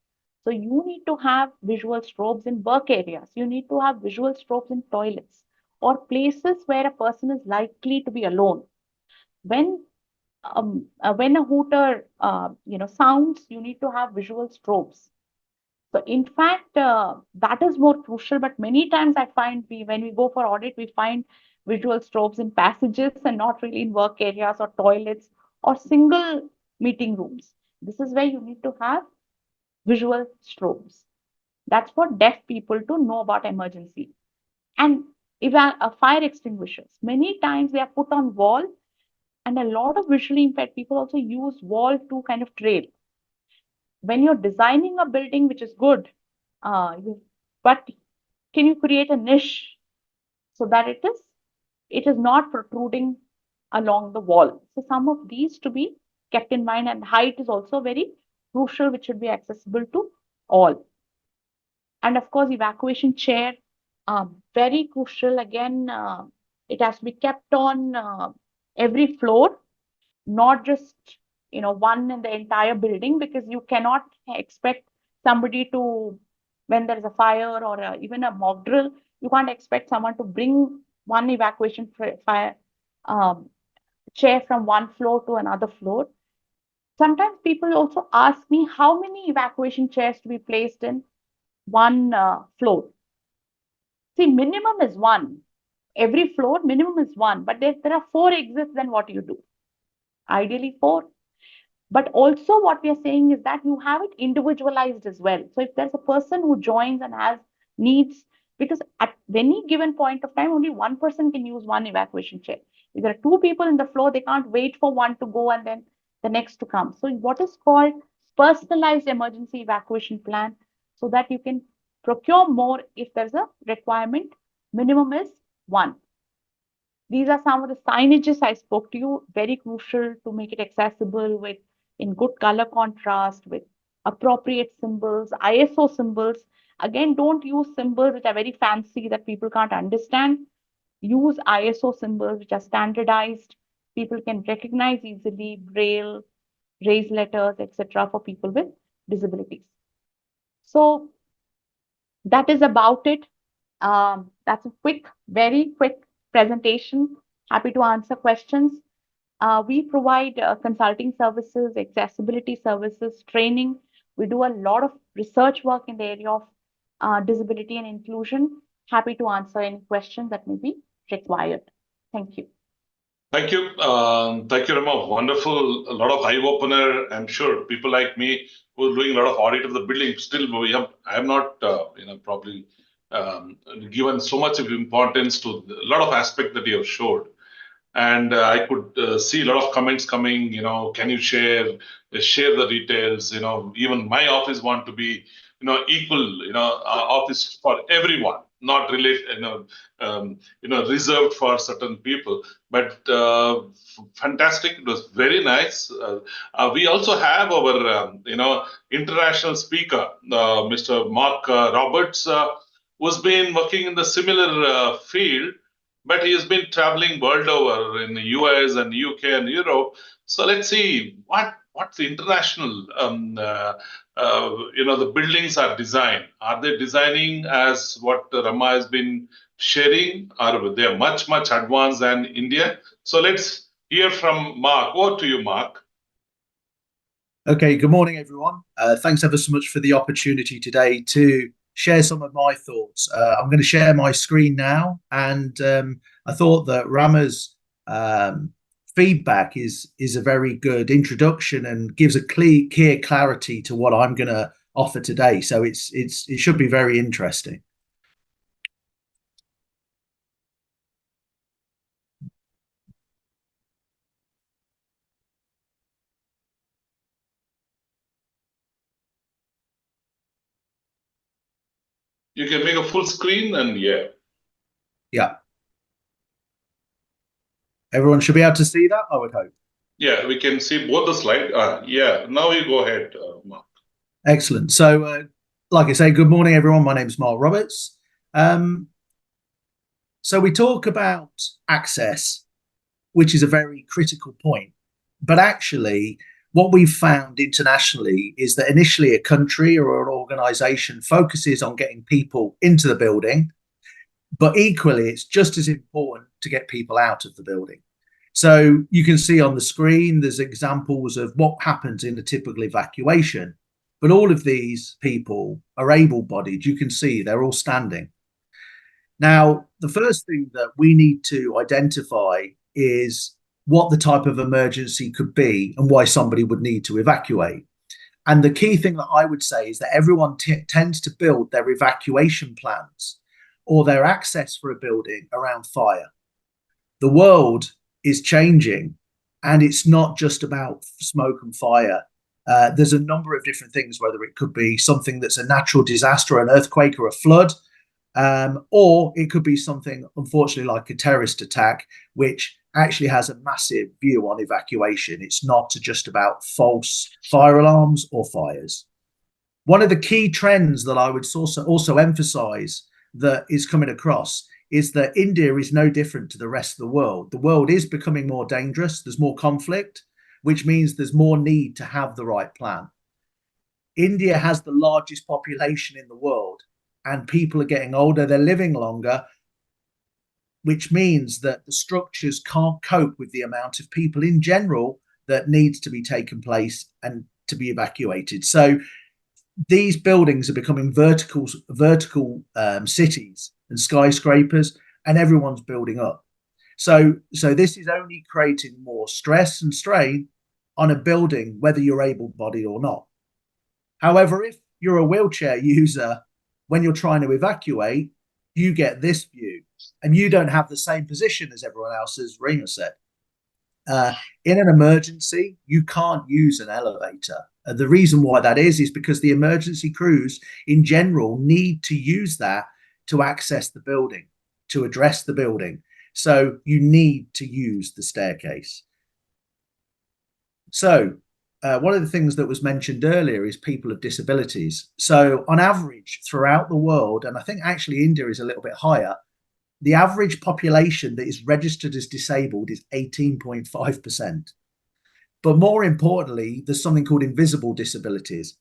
So you need to have visual strobes in work areas. You need to have visual strobes in toilets or places where a person is likely to be alone. When a hooter sounds, you need to have visual strobes. So in fact, that is more crucial. But many times I find when we go for audit, we find visual strobes in passages and not really in work areas or toilets or single meeting rooms. This is where you need to have visual strobes. That's for deaf people to know about emergency. And fire extinguishers. Many times they are put on wall, and a lot of visually impaired people also use wall to kind of trail. When you're designing a building, which is good, but can you create a niche so that it is not protruding along the wall? So some of these to be kept in mind, and height is also very crucial, which should be accessible to all. And of course, evacuation chair, very crucial. Again, it has to be kept on every floor, not just one in the entire building, because you cannot expect somebody to, when there is a fire or even a mock drill, you can't expect someone to bring one evacuation fire um, chair from one floor to another floor. Sometimes people also ask me how many evacuation chairs to be placed in one floor. See, minimum is one. Every floor, minimum is one. But there are four exits, then what do you do? Ideally, four. But also, what we are saying is that you have it individualized as well. So, if there's a person who joins and has needs, because at any given point of time, only one person can use one evacuation chair. If there are two people in the floor, they can't wait for one to go and then the next to come. So, what is called personalized emergency evacuation plan, so that you can procure more if there's a requirement. Minimum is one. These are some of the signages I spoke to you, very crucial to make it accessible with in good color contrast, with appropriate symbols, ISO symbols. Again, don't use symbols which are very fancy that people can't understand. Use ISO symbols which are standardized, people can recognize easily, braille, raised letters, etc. for people with disabilities. So that is about it. That's a very quick presentation. Happy to answer questions. We provide consulting services, accessibility services, training. We do a lot of research work in the area of disability and inclusion. Happy to answer any questions that may be required. Thank you. Thank you. Thank you, Rama. Wonderful. A lot of eye opener. I'm sure people like me who are doing a lot of audit of the building still I have not probably given so much of importance to a lot of aspects that you have showed. And I could see a lot of comments coming, can you share the details? Even my office want to be, equal, office for everyone, not really, reserved for certain people. But fantastic. It was very nice. We also have our, international speaker, Mr. Mark Roberts, who's been working in the similar field, but he has been traveling world over in the US and UK and Europe. So let's see what the international the buildings are designed. Are they designing as what Rama has been sharing? Or they are much advanced than India? So let's hear from Mark. Over to you, Mark. Okay, good morning, everyone. Thanks ever so much for the opportunity today to share some of my thoughts. I'm going to share my screen now, and I thought that Rama's feedback is a very good introduction and gives a clear clarity to what I'm going to offer today. So it should be very interesting. You can make a full screen and yeah. Everyone should be able to see that, I would hope. Yeah, we can see both the slides. Yeah, now you go ahead, Mark. Excellent. So, like I say, good morning, everyone. My name is Mark Roberts. So we talk about access, which is a very critical point. But actually, what we've found internationally is that initially a country or an organization focuses on getting people into the building, but equally, it's just as important to get people out of the building. So you can see on the screen, there's examples of what happens in a typical evacuation. But all of these people are able-bodied. You can see they're all standing. Now, the first thing that we need to identify is what the type of emergency could be and why somebody would need to evacuate. And the key thing that I would say is that everyone tends to build their evacuation plans or their access for a building around fire. The world is changing, and it's not just about smoke and fire. There's a number of different things, whether it could be something that's a natural disaster, an earthquake or a flood, or it could be something, unfortunately, like a terrorist attack, which actually has a massive view on evacuation. It's not just about false fire alarms or fires. One of the key trends that I would also emphasize that is coming across is that India is no different to the rest of the world. The world is becoming more dangerous. There's more conflict, which means there's more need to have the right plan. India has the largest population in the world, and people are getting older, they're living longer, which means that the structures can't cope with the amount of people in general that needs to be taken place and to be evacuated. So these buildings are becoming vertical cities and skyscrapers, and everyone's building up. So this is only creating more stress and strain on a building, whether you're able-bodied or not. However, if you're a wheelchair user, when you're trying to evacuate, you get this view, and you don't have the same position as everyone else, as Rima said. In an emergency, you can't use an elevator. The reason why that is because the emergency crews in general need to use that to access the building, to address the building. So you need to use the staircase. So one of the things that was mentioned earlier is people with disabilities. So on average throughout the world, and I think actually India is a little bit higher, the average population that is registered as disabled is 18.5%. But more importantly, there's something called invisible disabilities,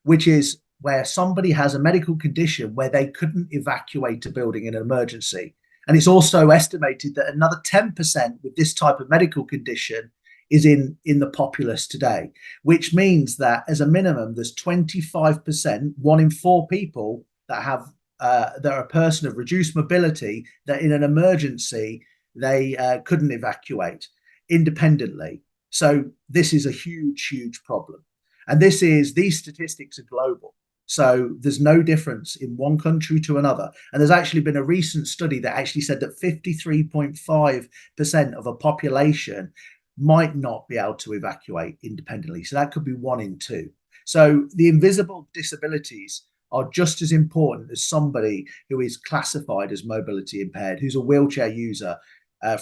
which is where somebody has a medical condition where they couldn't evacuate a building in an emergency. And it's also estimated that another 10% with this type of medical condition is in the populace today, which means that as a minimum, there's 25%, 1 in 4 people that have that are a person of reduced mobility that in an emergency, they couldn't evacuate independently. So this is a huge, huge problem. And these statistics are global. So there's no difference in one country to another. And there's actually been a recent study that actually said that 53.5% of a population might not be able to evacuate independently. So that could be 1 in 2. So the invisible disabilities are just as important as somebody who is classified as mobility impaired, who's a wheelchair user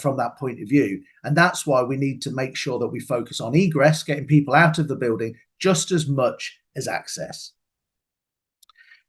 from that point of view. And that's why we need to make sure that we focus on egress, getting people out of the building, just as much as access.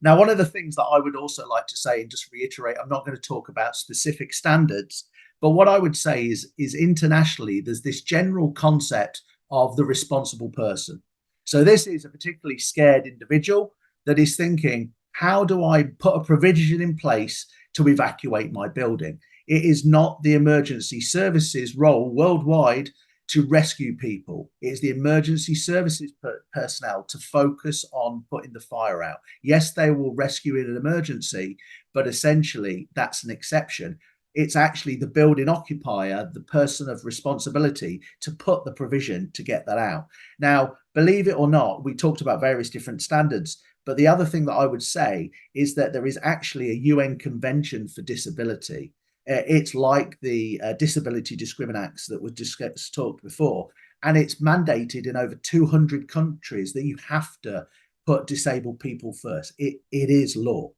Now, one of the things that I would also like to say, and just reiterate, I'm not going to talk about specific standards, but what I would say is internationally, there's this general concept of the responsible person. So this is a particularly scared individual that is thinking, how do I put a provision in place to evacuate my building? It is not the emergency services role worldwide to rescue people. It is the emergency services personnel to focus on putting the fire out. Yes, they will rescue in an emergency, but essentially that's an exception. It's actually the building occupier, the person of responsibility, to put the provision to get that out. Now, believe it or not, we talked about various different standards, but the other thing that I would say is that there is actually a UN Convention for Disability. It's like the Disability Discrimination Acts that was talked before, and it's mandated in over 200 countries that you have to put disabled people first. It is law.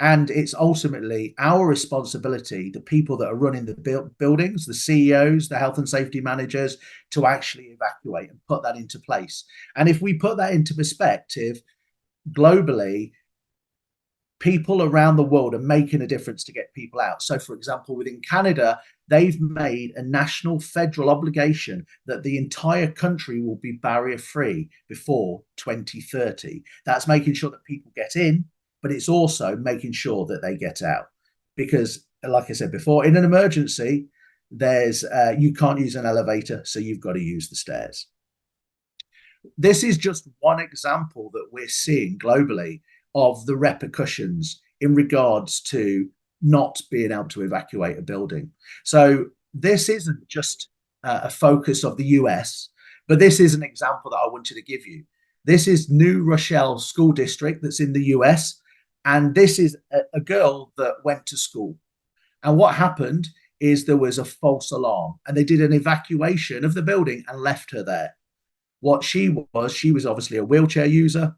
And it's ultimately our responsibility, the people that are running the buildings, the CEOs, the health and safety managers, to actually evacuate and put that into place. And if we put that into perspective, globally, people around the world are making a difference to get people out. So, for example, within Canada, they've made a national federal obligation that the entire country will be barrier-free before 2030. That's making sure that people get in, but it's also making sure that they get out. Because, like I said before, in an emergency, you can't use an elevator, so you've got to use the stairs. This is just one example that we're seeing globally of the repercussions in regards to not being able to evacuate a building. So this isn't just a focus of the US, but this is an example that I wanted to give you. This is New Rochelle School District that's in the US, and this is a girl that went to school. And what happened is there was a false alarm, and they did an evacuation of the building and left her there. What she was obviously a wheelchair user.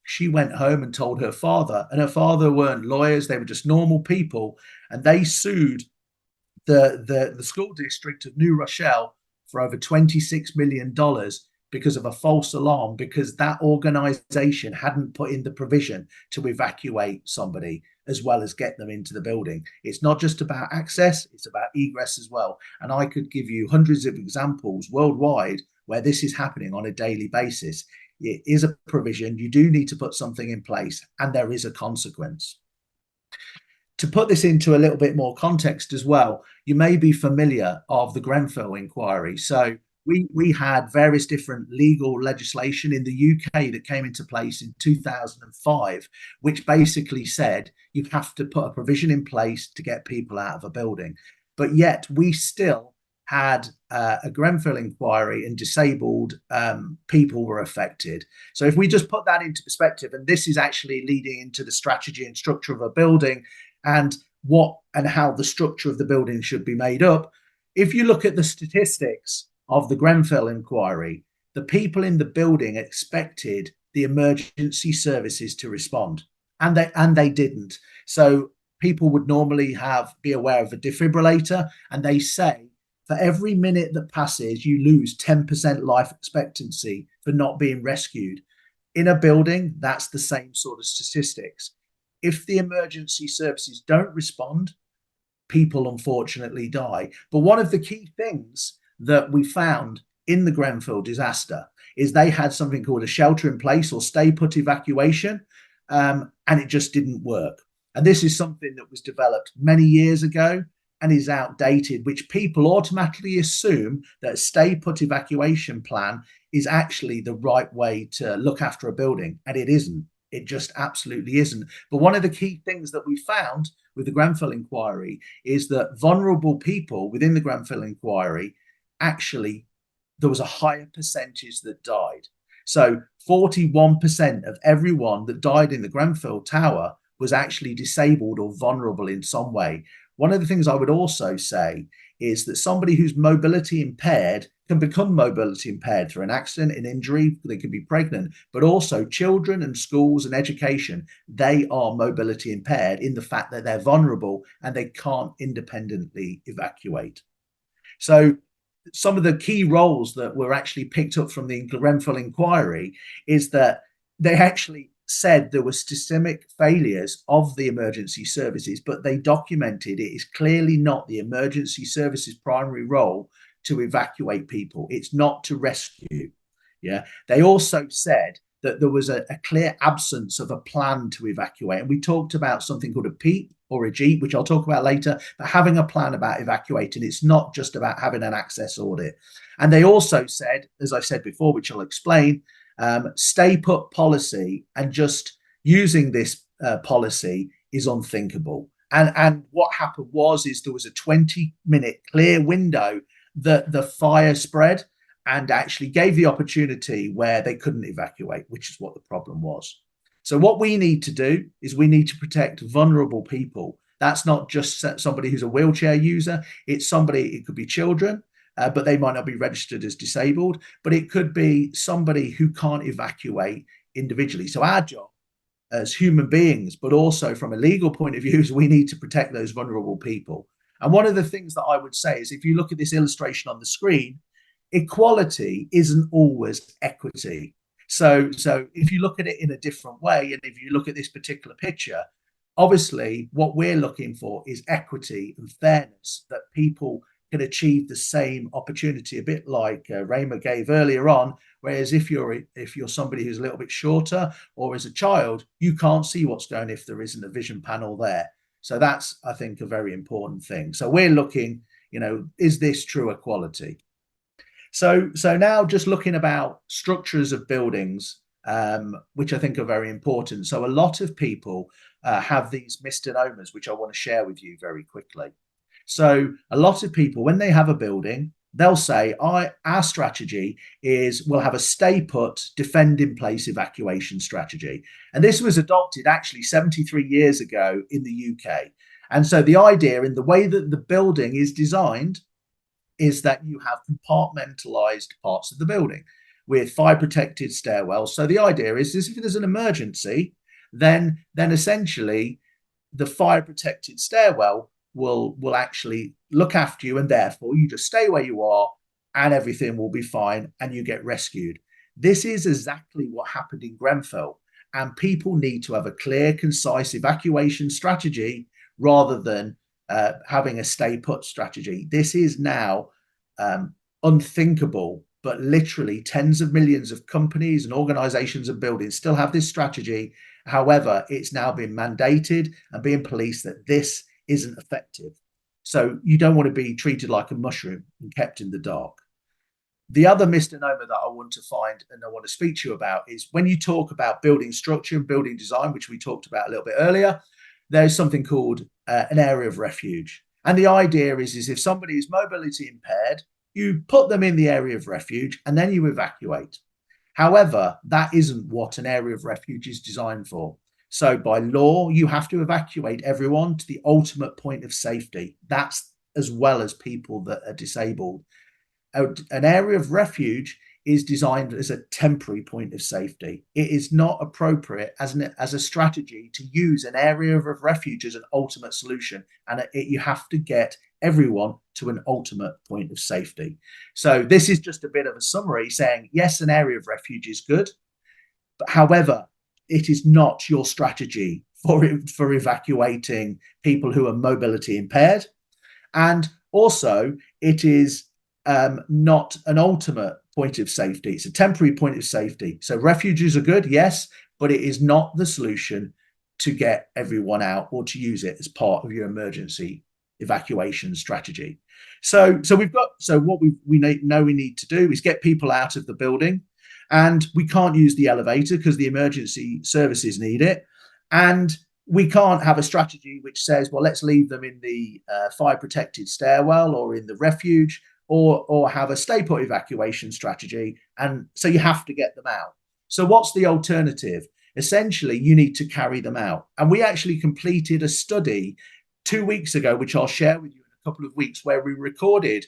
She went home and told her father, and her father weren't lawyers, they were just normal people, and they sued the school district of New Rochelle for over $26 million because of a false alarm, because that organization hadn't put in the provision to evacuate somebody as well as get them into the building. It's not just about access, it's about egress as well. And I could give you hundreds of examples worldwide where this is happening on a daily basis. It is a provision. You do need to put something in place, and there is a consequence. To put this into a little bit more context as well, you may be familiar of the Grenfell inquiry. So we had various different legal legislation in the UK that came into place in 2005, which basically said you have to put a provision in place to get people out of a building. But yet we still had a Grenfell inquiry, and disabled people were affected. So if we just put that into perspective, and this is actually leading into the strategy and structure of a building and what and how the structure of the building should be made up. If you look at the statistics of the Grenfell inquiry, the people in the building expected the emergency services to respond, and they didn't. So people would normally be aware of a defibrillator, and they say for every minute that passes, you lose 10% life expectancy for not being rescued. In a building, that's the same sort of statistics. If the emergency services don't respond, people unfortunately die. But one of the key things that we found in the Grenfell disaster is they had something called a shelter in place or stay put evacuation, and it just didn't work. And this is something that was developed many years ago and is outdated, which people automatically assume that a stay put evacuation plan is actually the right way to look after a building, and it isn't. It just absolutely isn't. But one of the key things that we found with the Grenfell inquiry is that vulnerable people within the Grenfell inquiry, actually, there was a higher percentage that died. So 41% of everyone that died in the Grenfell Tower was actually disabled or vulnerable in some way, One of the things I would also say is that somebody who's mobility impaired can become mobility impaired through an accident, an injury, they could be pregnant, but also children and schools and education, they are mobility impaired in the fact that they're vulnerable and they can't independently evacuate. So some of the key roles that were actually picked up from the Grenfell inquiry is that they actually said there were systemic failures of the emergency services, but they documented it is clearly not the emergency services primary role to evacuate people. It's not to rescue. Yeah. They also said that there was a clear absence of a plan to evacuate. And we talked about something called a PEEP or a Jeep, which I'll talk about later, but having a plan about evacuating, it's not just about having an access audit. And they also said, as I said before, which I'll explain, stay put policy and just using this policy is unthinkable. And what happened is there was a 20-minute clear window that the fire spread and actually gave the opportunity where they couldn't evacuate, which is what the problem was. So what we need to do is we need to protect vulnerable people. That's not just somebody who's a wheelchair user. It's somebody, it could be children, but they might not be registered as disabled, but it could be somebody who can't evacuate individually. So our job as human beings, but also from a legal point of view, is we need to protect those vulnerable people. And one of the things that I would say is if you look at this illustration on the screen, equality isn't always equity. So if you look at it in a different way, and if you look at this particular picture, obviously what we're looking for is equity and fairness, that people can achieve the same opportunity, a bit like Rayma gave earlier on. Whereas if you're somebody who's a little bit shorter or as a child, you can't see what's going if there isn't a vision panel there. So that's, I think, a very important thing. So we're looking, is this true equality? So now just looking about structures of buildings, which I think are very important. So a lot of people have these misnomers, which I want to share with you very quickly. So a lot of people, when they have a building, they'll say, our strategy is we'll have a stay put, defend in place evacuation strategy. And this was adopted actually 73 years ago in the UK. And so the idea in the way that the building is designed is that you have compartmentalized parts of the building with fire protected stairwells. So the idea is if there's an emergency, then essentially the fire protected stairwell will actually look after you, and therefore you just stay where you are and everything will be fine and you get rescued. This is exactly what happened in Grenfell, and people need to have a clear, concise evacuation strategy rather than having a stay put strategy. This is now unthinkable, but literally tens of millions of companies and organizations and buildings still have this strategy. However, it's now been mandated and being policed that this isn't effective. So you don't want to be treated like a mushroom and kept in the dark. The other misnomer that I want to find and I want to speak to you about is when you talk about building structure and building design, which we talked about a little bit earlier, there's something called an area of refuge. And the idea is if somebody is mobility impaired, you put them in the area of refuge and then you evacuate. However, that isn't what an area of refuge is designed for. So by law, you have to evacuate everyone to the ultimate point of safety. That's as well as people that are disabled. An area of refuge is designed as a temporary point of safety. It is not appropriate as a strategy to use an area of refuge as an ultimate solution. And you have to get everyone to an ultimate point of safety. So this is just a bit of a summary saying, yes, an area of refuge is good, but however, it is not your strategy for evacuating people who are mobility impaired. And also, it is not an ultimate point of safety. It's a temporary point of safety. So refuges are good, yes, but it is not the solution to get everyone out or to use it as part of your emergency evacuation strategy. So what we know we need to do is get people out of the building. And we can't use the elevator because the emergency services need it. And we can't have a strategy which says, well, let's leave them in the fire protected stairwell or in the refuge, or have a stay put evacuation strategy. And so you have to get them out. So what's the alternative? Essentially, you need to carry them out. And we actually completed a study 2 weeks ago, which I'll share with you in a couple of weeks, where we recorded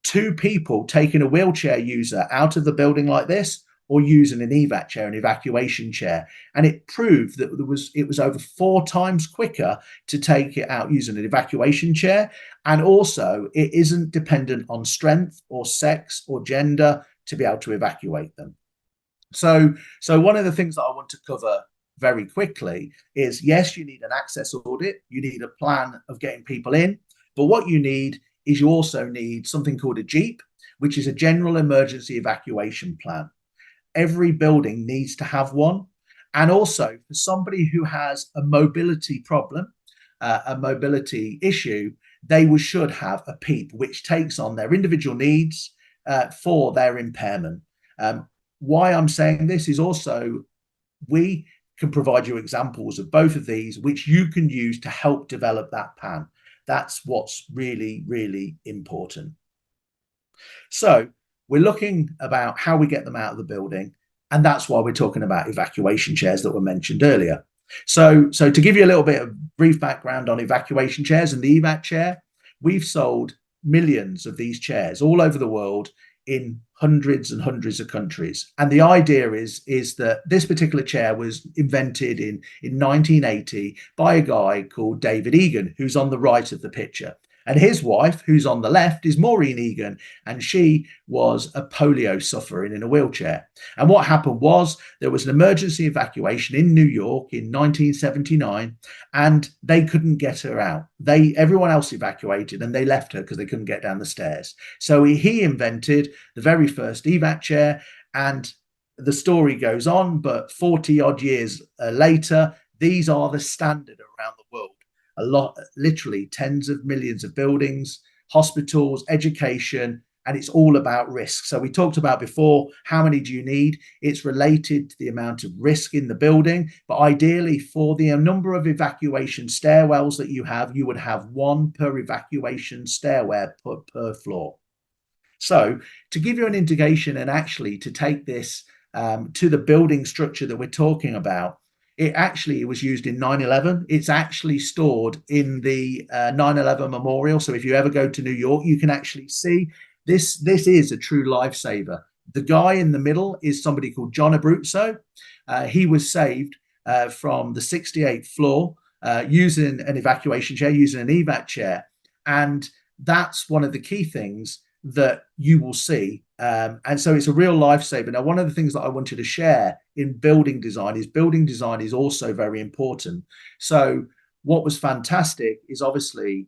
2 people taking a wheelchair user out of the building like this, or using an evac chair, an evacuation chair. And it proved that it was over 4 times quicker to take it out using an evacuation chair. And also, it isn't dependent on strength or sex or gender to be able to evacuate them. So one of the things that I want to cover very quickly is, yes, you need an access audit, you need a plan of getting people in, but what you need is you also need something called a JEEP, which is a general emergency evacuation plan. Every building needs to have one. And also, for somebody who has a mobility problem, a mobility issue, they should have a PEEP, which takes on their individual needs for their impairment. Why I'm saying this is also, we can provide you examples of both of these, which you can use to help develop that plan. That's what's really, really important. So we're looking about how we get them out of the building, and that's why we're talking about evacuation chairs that were mentioned earlier. So to give you a little bit of brief background on evacuation chairs and the evac chair, we've sold millions of these chairs all over the world in hundreds and hundreds of countries. And the idea is that this particular chair was invented in 1980 by a guy called David Egan, who's on the right of the picture. And his wife, who's on the left, is Maureen Egan, and she was a polio sufferer in a wheelchair. And what happened was there was an emergency evacuation in New York in 1979, and they couldn't get her out. Everyone else evacuated, and they left her because they couldn't get down the stairs. So he invented the very first evac chair, and the story goes on, but 40 odd years later, these are the standard around the world. A lot, literally tens of millions of buildings, hospitals, education, and it's all about risk. So we talked about before, how many do you need? It's related to the amount of risk in the building, but ideally for the number of evacuation stairwells that you would have 1 per evacuation stairwell per floor. So to give you an indication, and actually to take this to the building structure that we're talking about, it was used in 9/11. It's actually stored in the 9/11 memorial. So if you ever go to New York, you can actually see this. This is a true lifesaver. The guy in the middle is somebody called John Abruzzo. He was saved from the 68th floor using an evacuation chair, using an evac chair. And that's one of the key things that you will see. And so it's a real lifesaver. Now, one of the things that I wanted to share in building design is also very important. So what was fantastic is obviously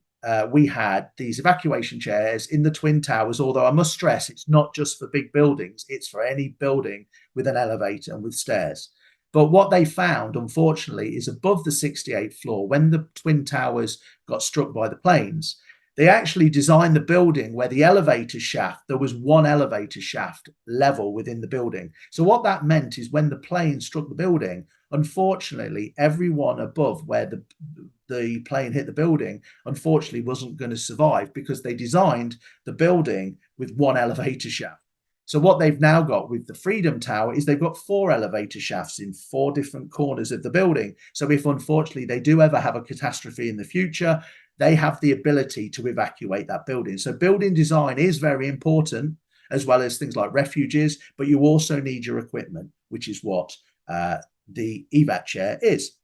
we had these evacuation chairs in the Twin Towers, although I must stress it's not just for big buildings, it's for any building with an elevator and with stairs. But what they found, unfortunately, is above the 68th floor, when the Twin Towers got struck by the planes, they actually designed the building where the elevator shaft, there was 1 elevator shaft level within the building. So what that meant is when the plane struck the building, unfortunately, everyone above where the plane hit the building, unfortunately, wasn't going to survive, because they designed the building with 1 elevator shaft. So what they've now got with the Freedom Tower is they've got 4 elevator shafts in 4 different corners of the building. So if unfortunately they do ever have a catastrophe in the future, they have the ability to evacuate that building. So building design is very important, as well as things like refuges, but you also need your equipment, which is what the evac chair is.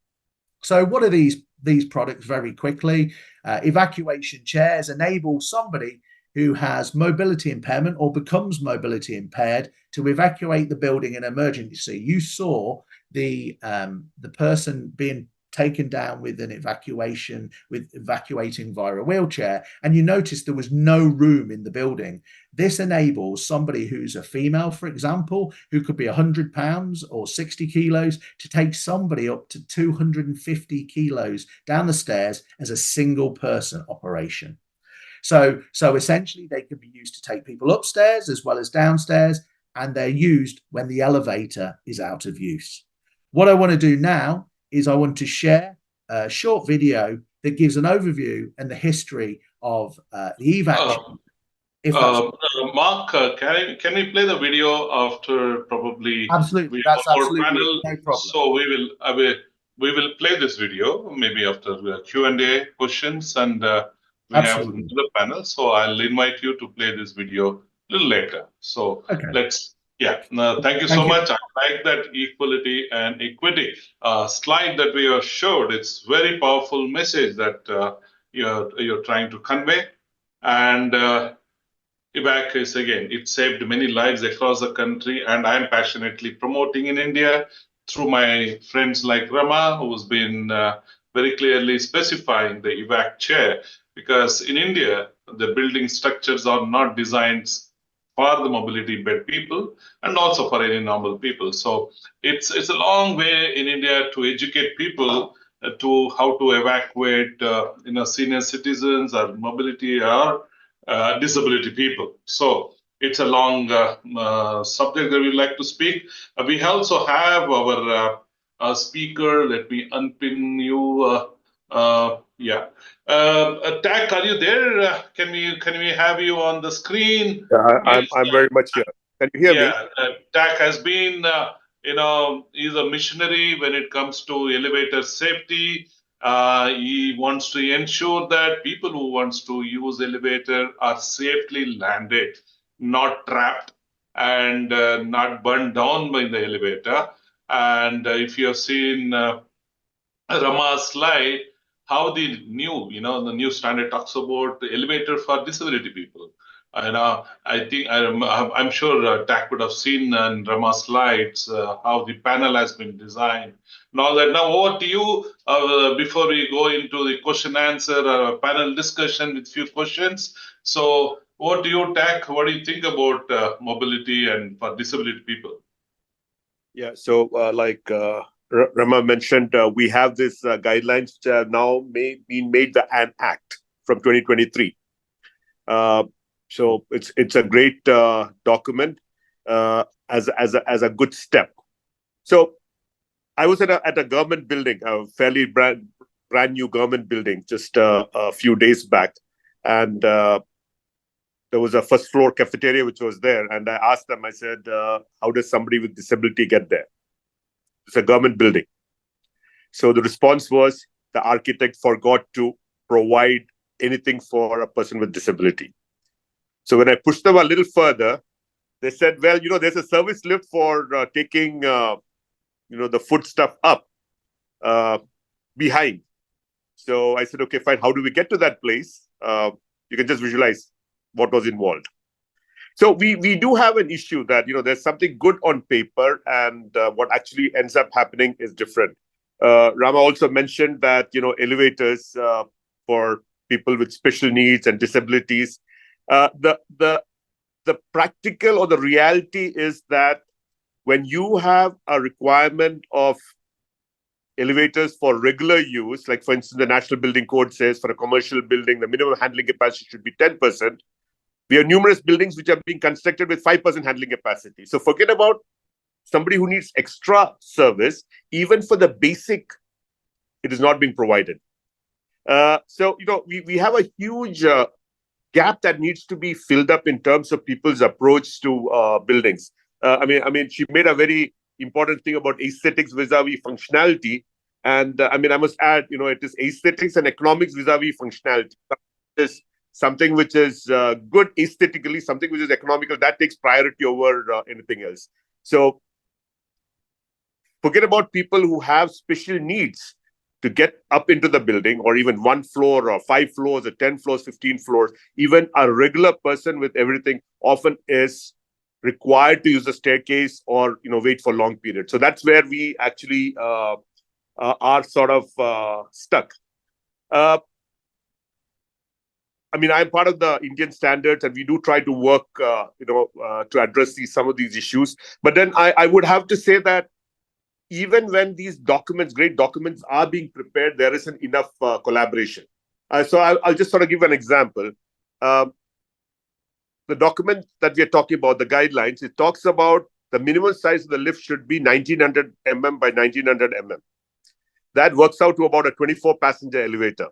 So what are these products very quickly? Evacuation chairs enable somebody who has mobility impairment or becomes mobility impaired to evacuate the building in emergency. You saw the person being taken down with evacuating via a wheelchair, and you noticed there was no room in the building. This enables somebody who's a female, for example, who could be 100 pounds or 60 kilos, to take somebody up to 250 kilos down the stairs as a single person operation. So essentially they can be used to take people upstairs as well as downstairs, and they're used when the elevator is out of use. What I want to do now is I want to share a short video that gives an overview and the history of the evac. Mark, can we play the video after probably absolutely, we that's have our absolutely panel? no problem. So we will we will play this video maybe after Q&A questions, and we have Absolutely. another panel. So I'll invite you to play this video a little later. So Okay. thank you so much. I like that equality and equity slide that we have showed. It's very powerful message that you're trying to convey. And EVAC is again, it saved many lives across the country, and I'm passionately promoting in India through my friends like Rama, who's been very clearly specifying the EVAC chair, because in India, the building structures are not designed for the mobility impaired people and also for any normal people. So it's a long way in India to educate people to how to evacuate senior citizens or mobility or disability people. So it's a long subject that we'd like to speak. We also have our speaker. Let me unpin you. Tak, are you there? Can we have you on the screen? Yes. I'm very much here. Can you hear me? Tak has been, he's a missionary when it comes to elevator safety. He wants to ensure that people who wants to use elevator are safely landed, not trapped, and not burned down by the elevator. And if you have seen Rama's slide, how the new standard talks about the elevator for disability people. And I think I'm sure Tak would have seen in Rama's slides how the panel has been designed. Now over to you before we go into the question answer panel discussion with few questions. So over to you, Tak. What do you think about mobility and for disability people? Yeah. So like Rama mentioned, we have this guidelines which are now being made an act from 2023. So it's a great document as a good step. So I was at a government building, a fairly brand new government building, just a few days back, and there was a first floor cafeteria which was there, and I asked them. I said, "How does somebody with disability get there?" It's a government building. So the response was the architect forgot to provide anything for a person with disability. So when I pushed them a little further, they said, well, there's a service lift for taking, the food stuff up behind. So I said, okay, fine. How do we get to that place? You can just visualize what was involved. So we do have an issue that, there's something good on paper and what actually ends up happening is different. Rama also mentioned that, elevators for people with special needs and disabilities, the practical or the reality is that when you have a requirement of elevators for regular use, like for instance, the National Building Code says for a commercial building, the minimum handling capacity should be 10%. We have numerous buildings which are being constructed with 5% handling capacity. So forget about somebody who needs extra service. Even for the basic, it is not being provided. So we have a huge gap that needs to be filled up in terms of people's approach to buildings. I mean, she made a very important thing about aesthetics vis-a-vis functionality, and I must add, it is aesthetics and economics vis-a-vis functionality. Is something which is good aesthetically, something which is economical, that takes priority over anything else. So forget about people who have special needs to get up into the building, or even 1 floor or 5 floors or 10 floors, 15 floors. Even a regular person with everything often is required to use the staircase or wait for long periods. So that's where we actually are sort of stuck. I'm part of the Indian standards, and we do try to work, to address some of these issues. But then I would have to say that even when these documents, great documents, are being prepared, there isn't enough collaboration. So I'll just sort of give an example. The document that we are talking about, the guidelines, it talks about the minimum size of the lift should be 1900 mm by 1900 mm. That works out to about a 24-passenger elevator.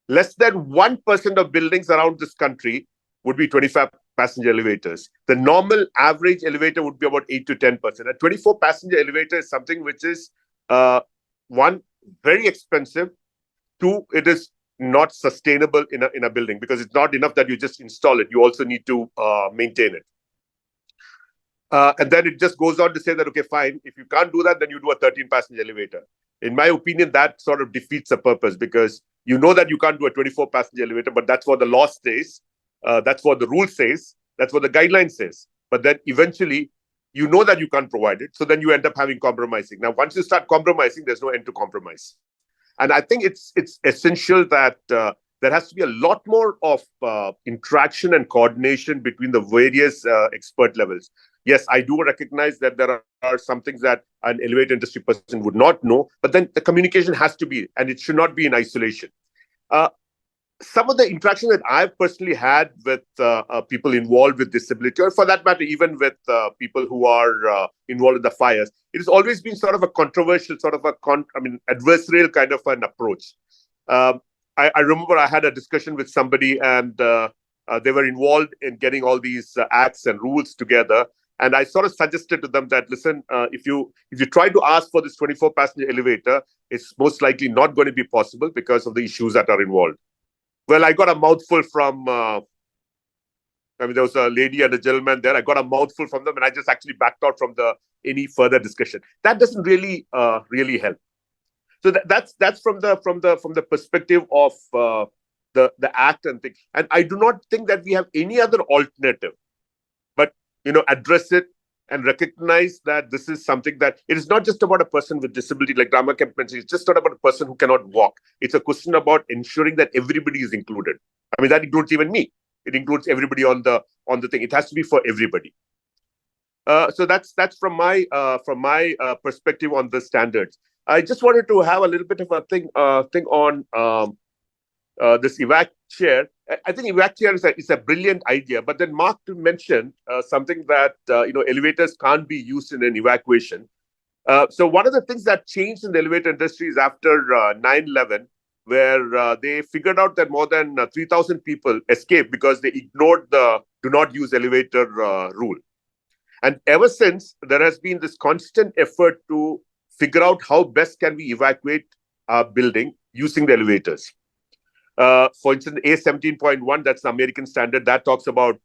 Less than 1% of buildings around this country would be 25-passenger elevators. The normal average elevator would be about 8 to 10%. A 24-passenger elevator is something which is one, very expensive. Two, it is not sustainable in a building, because it's not enough that you just install it. You also need to maintain it. And then it just goes on to say that, okay, fine, if you can't do that, then you do a 13-passenger elevator. In my opinion, that sort of defeats the purpose, because you know that you can't do a 24-passenger elevator, but that's what the law says. That's what the rule says. That's what the guideline says. But then eventually, you know that you can't provide it. So then you end up having compromising. Now, once you start compromising, there's no end to compromise. And I think it's essential that there has to be a lot more of interaction and coordination between the various expert levels. Yes, I do recognize that there are some things that an elevator industry person would not know, but then the communication has to be, and it should not be in isolation. Some of the interaction that I've personally had with people involved with disability, or for that matter, even with people who are involved in the fires, it has always been sort of a controversial, sort of adversarial kind of an approach. I remember I had a discussion with somebody, and they were involved in getting all these acts and rules together. And I sort of suggested to them that, listen, if you try to ask for this 24-passenger elevator, it's most likely not going to be possible because of the issues that are involved. Well, I got a mouthful from, there was a lady and a gentleman there. I got a mouthful from them, and I just actually backed out from any further discussion. That doesn't really help. So that's from the perspective of the act and thing. And I do not think that we have any other alternative, but address it and recognize that this is something that it is not just about a person with disability, like Rama kept mentioning. It's just not about a person who cannot walk. It's a question about ensuring that everybody is included. I mean, that includes even me. It includes everybody on the thing. It has to be for everybody. So that's from my perspective on the standards. I just wanted to have a little bit of a thing on this evac chair. I think evac chair is a brilliant idea, but then Mark mentioned something that elevators can't be used in an evacuation. So one of the things that changed in the elevator industry is after 9/11, where they figured out that more than 3,000 people escaped because they ignored the do not use elevator rule. And ever since, there has been this constant effort to figure out how best can we evacuate our building using the elevators. For instance, A17.1, that's the American standard, that talks about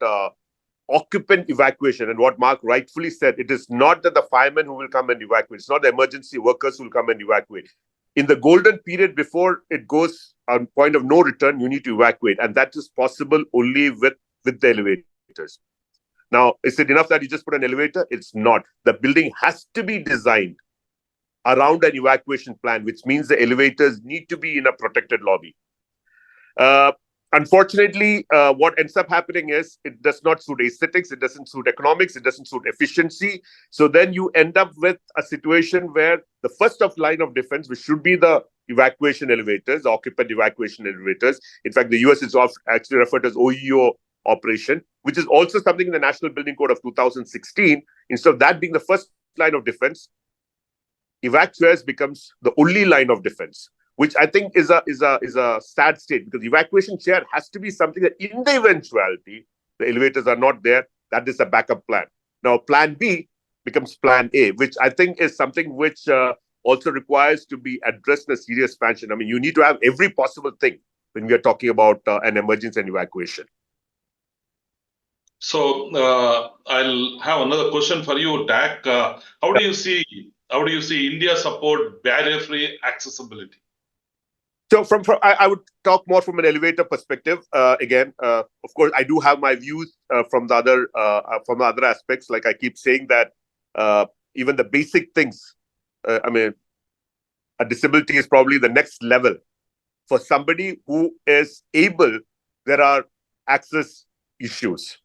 occupant evacuation. And what Mark rightfully said, it is not that the firemen who will come and evacuate. It's not the emergency workers who will come and evacuate. In the golden period before it goes on point of no return, you need to evacuate. And that is possible only with the elevators. Now, is it enough that you just put an elevator? It's not. The building has to be designed around an evacuation plan, which means the elevators need to be in a protected lobby. Unfortunately, what ends up happening is it does not suit aesthetics, it doesn't suit economics, it doesn't suit efficiency. So then you end up with a situation where the first of line of defense, which should be the evacuation elevators, the occupant evacuation elevators. In fact, the US is actually referred as OEO operation, which is also something in the National Building Code of 2016. Instead of that being the first line of defense, evac chairs becomes the only line of defense, which I think is a sad state, because evacuation chair has to be something that in the eventuality the elevators are not there, that is a backup plan. Now, plan B becomes plan A, which I think is something which also requires to be addressed in a serious fashion. I mean, you need to have every possible thing when we are talking about an emergency and evacuation. So I'll have another question for you, Dak. How do you see India support barrier-free accessibility? So I would talk more from an elevator perspective. Again, of course, I do have my views from the other aspects. Like I keep saying that even the basic things, a disability is probably the next level. For somebody who is able, there are access issues.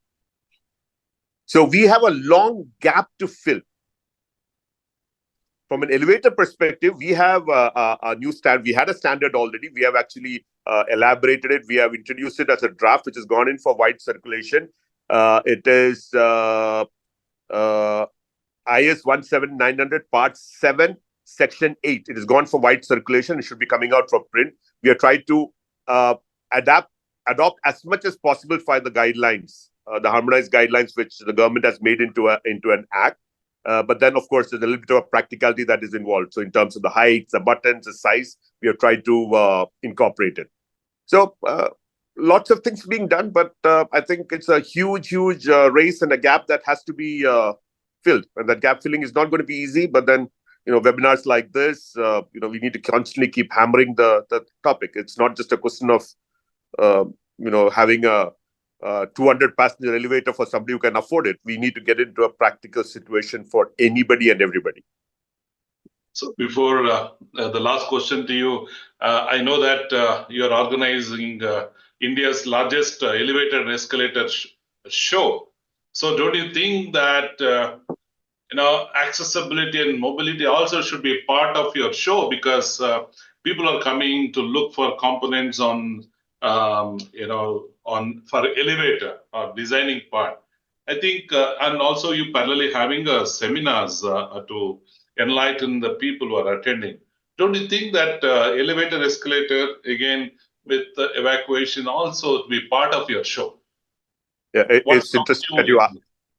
So we have a long gap to fill. From an elevator perspective, we have a new standard. We had a standard already. We have actually elaborated it. We have introduced it as a draft, which has gone in for wide circulation. It is IS 17900 Part 7, Section 8. It has gone for wide circulation. It should be coming out for print. We are trying to adopt as much as possible for the guidelines, the harmonized guidelines which the government has made into an act. But then, of course, there's a little bit of practicality that is involved. So in terms of the heights, the buttons, the size, we have tried to incorporate it. So lots of things being done, but I think it's a huge race and a gap that has to be filled. And that gap filling is not going to be easy. But then, webinars like this, we need to constantly keep hammering the topic. It's not just a question of, having a 200 passenger elevator for somebody who can afford it. We need to get into a practical situation for anybody and everybody. So before the last question to you, I know that you're organizing India's largest elevator and escalator show. So don't you think that accessibility and mobility also should be part of your show, because people are coming to look for components on for elevator or designing part. I think, and also you parallelly having seminars to enlighten the people who are attending. Don't you think that elevator, escalator, again with evacuation, also be part of your show? Yeah, it's interesting that you are.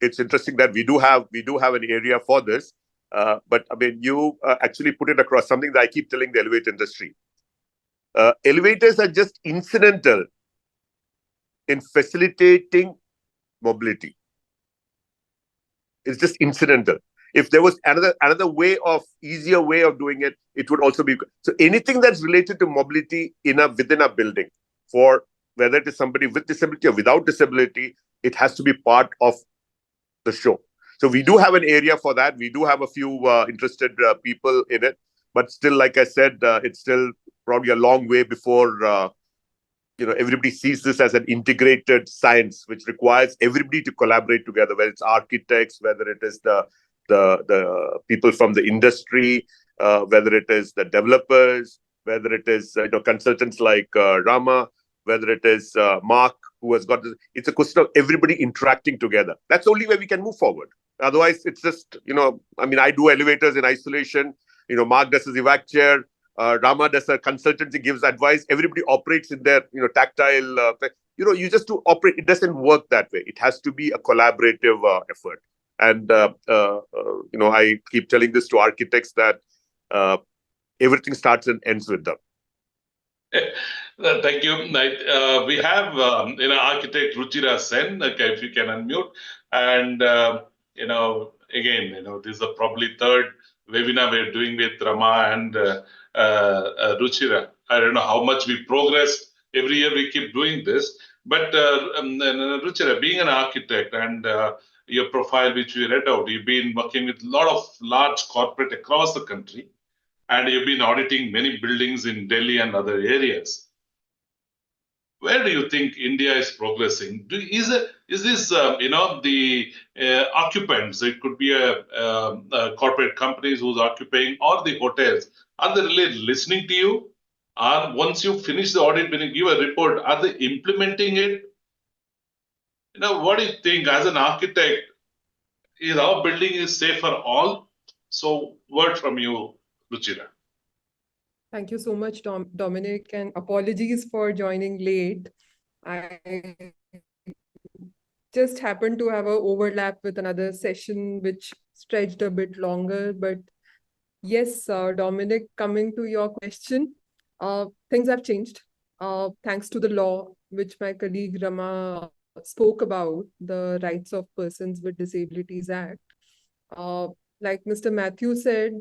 It's interesting that we do have an area for this. But I mean, you actually put it across something that I keep telling the elevator industry. Elevators are just incidental in facilitating mobility. It's just incidental. If there was another way easier way of doing it, it would also be. So anything that's related to mobility within a building, for whether it is somebody with disability or without disability, it has to be part of the show. So we do have an area for that. We do have a few interested people in it, but still, like I said, it's still probably a long way before everybody sees this as an integrated science, which requires everybody to collaborate together, whether it's architects, whether it is the people from the industry, whether it is the developers, whether it is consultants like Rama, whether it is Mark, who has got this. It's a question of everybody interacting together. That's the only way we can move forward. Otherwise, it's just, I do elevators in isolation. Mark does his evac chair. Rama does a consultancy, gives advice. Everybody operates in their, tactile. You just to operate. It doesn't work that way. It has to be a collaborative effort. And I keep telling this to architects that everything starts and ends with them. Thank you. We have architect Ruchira Sen. Okay, if you can unmute. And again, this is probably third webinar we're doing with Rama and Ruchira. I don't know how much we progress. Every year we keep doing this. But Ruchira, being an architect and your profile, which we read out, you've been working with a lot of large corporate across the country, and you've been auditing many buildings in Delhi and other areas. Where do you think India is progressing? Is this the occupants? It could be a corporate companies who's occupying, or the hotels. Are they really listening to you? Or once you finish the audit, when you give a report, are they implementing it? What do you think as an architect? Is our building is safe for all? So, word from you, Ruchira. Thank you so much, Dominic, and apologies for joining late. I just happened to have an overlap with another session which stretched a bit longer. But yes, Dominic, coming to your question, things have changed thanks to the law which my colleague Rama spoke about, the Rights of Persons with Disabilities Act. Like Mr. Matthew said,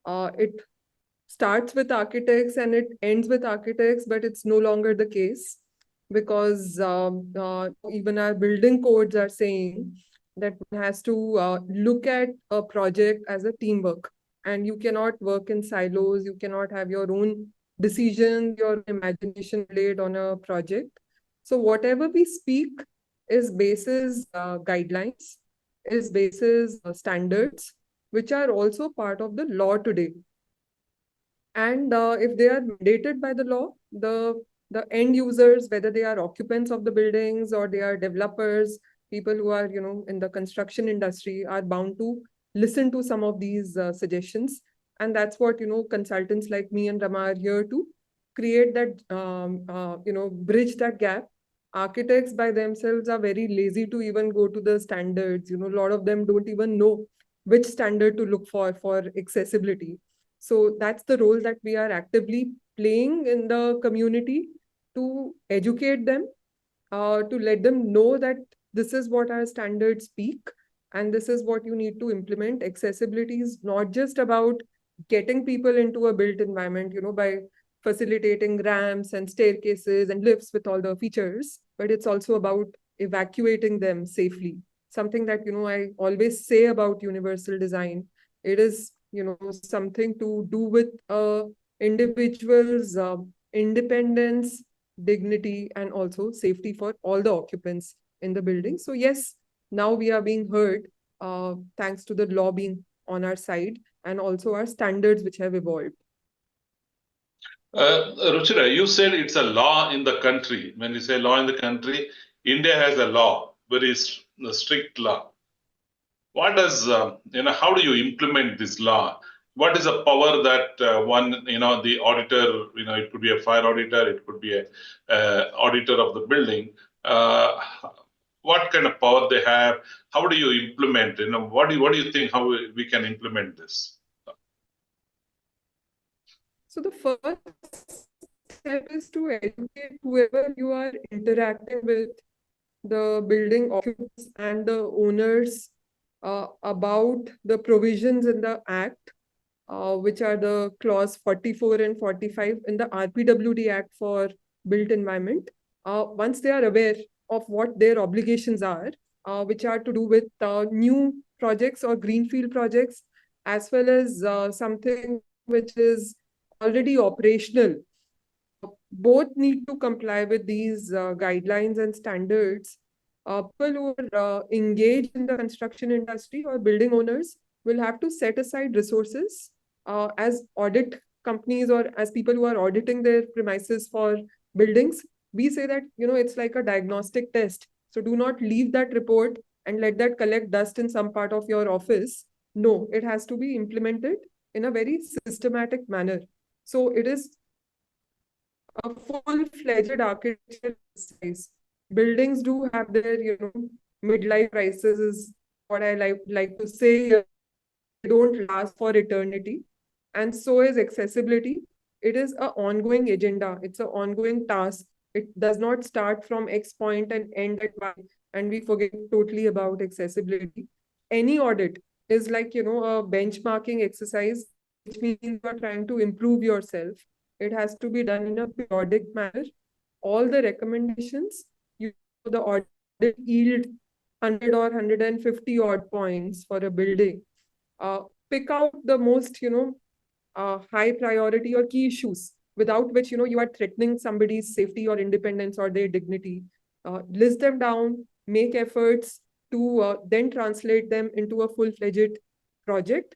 it starts with architects and it ends with architects, but it's no longer the case, because even our building codes are saying that one has to look at a project as a teamwork, and you cannot work in silos. You cannot have your own decisions, your imagination laid on a project. So whatever we speak is basis guidelines, is basis standards, which are also part of the law today. And if they are mandated by the law, the end users, whether they are occupants of the buildings or they are developers, people who are in the construction industry, are bound to listen to some of these suggestions. And that's what consultants like me and Rama are here to create that bridge that gap. Architects by themselves are very lazy to even go to the standards. A lot of them don't even know which standard to look for accessibility. So that's the role that we are actively playing in the community to educate them, to let them know that this is what our standards speak and this is what you need to implement. Accessibility is not just about getting people into a built environment, by facilitating ramps and staircases and lifts with all the features, but it's also about evacuating them safely. Something that, I always say about universal design. It is, something to do with individuals' independence, dignity, and also safety for all the occupants in the building. So yes, now we are being heard thanks to the law being on our side and also our standards which have evolved. Ruchira, you said it's a law in the country. When you say law in the country, India has a law, very strict law. What does, how do you implement this law? What is the power that the auditor, it could be a fire auditor, it could be a auditor of the building. What kind of power they have? How do you implement? What do you think? How we can implement this? So the first step is to educate whoever you are interacting with, the building occupants and the owners, about the provisions in the Act, which are the clause 44 and 45 in the RPWD Act for built environment. Once they are aware of what their obligations are, which are to do with new projects or greenfield projects, as well as something which is already operational, both need to comply with these guidelines and standards. People who are engaged in the construction industry or building owners will have to set aside resources as audit companies or as people who are auditing their premises for buildings. We say that, it's like a diagnostic test. So do not leave that report and let that collect dust in some part of your office. No, it has to be implemented in a very systematic manner. So it is a full-fledged architectural exercise. Buildings do have their, midlife crisis, is what I like to say. They don't last for eternity. And so is accessibility. It is an ongoing agenda. It's an ongoing task. It does not start from X point and end at Y, and we forget totally about accessibility. Any audit is like, a benchmarking exercise, which means you are trying to improve yourself. It has to be done in a periodic manner. All the recommendations, the audit yield 100 or 150 odd points for a building. Pick out the most, high priority or key issues without which, you are threatening somebody's safety or independence or their dignity. List them down, make efforts to then translate them into a full-fledged project,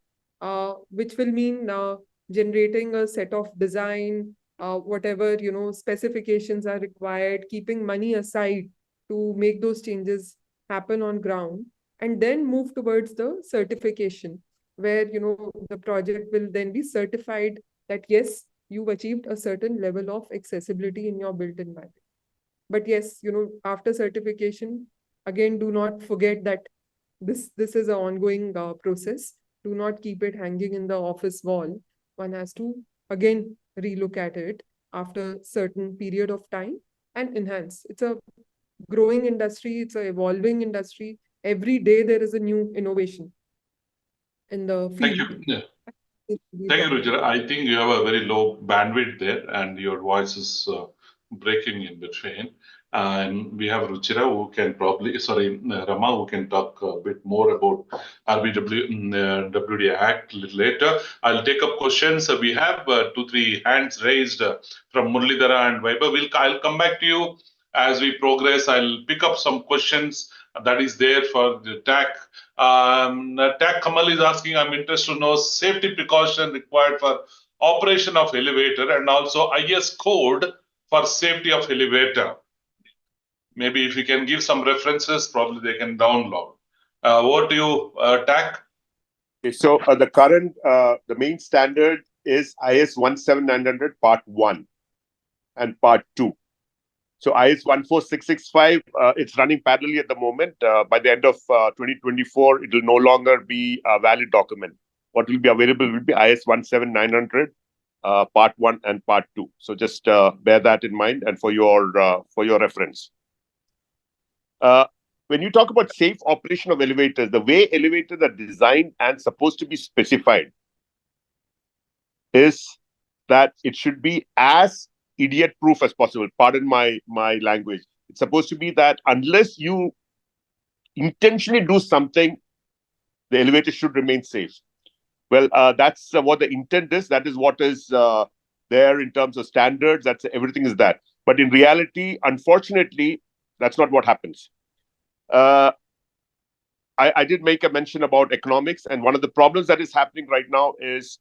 which will mean generating a set of design, whatever, specifications are required, keeping money aside to make those changes happen on ground, and then move towards the certification, where, the project will then be certified that, yes, you've achieved a certain level of accessibility in your built environment. But yes, after certification, again, do not forget that this is an ongoing process. Do not keep it hanging in the office wall. One has to, again, relook at it after a certain period of time and enhance. It's a growing industry. It's an evolving industry. Every day there is a new innovation in the field. Thank you. Thank you, Ruchira. I think you have a very low bandwidth there and your voice is breaking in between. And we have Ruchira who can Rama, who can talk a bit more about RBWD Act a little later. I'll take up questions. We have 2-3 hands raised from Muralidhara and Vaibhav. I'll come back to you as we progress. I'll pick up some questions that is there for the TAC. TAC Kamal is asking, I'm interested to know safety precaution required for operation of elevator and also IS code for safety of elevator. Maybe if you can give some references, probably they can download. Over to you, TAC. Okay, so the current, the main standard is IS 17900 Part 1 and Part 2. So IS 14665, it's running parallelly at the moment. By the end of 2024, it will no longer be a valid document. What will be available will be IS 17900, Part 1 and Part 2. So just bear that in mind and for your reference. When you talk about safe operation of elevators, the way elevators are designed and supposed to be specified is that it should be as idiot proof as possible. Pardon my language. It's supposed to be that unless you intentionally do something, the elevator should remain safe. Well, that's what the intent is. That is what is there in terms of standards. That's everything is that. But in reality, unfortunately, that's not what happens. I did make a mention about economics, and one of the problems that is happening right now is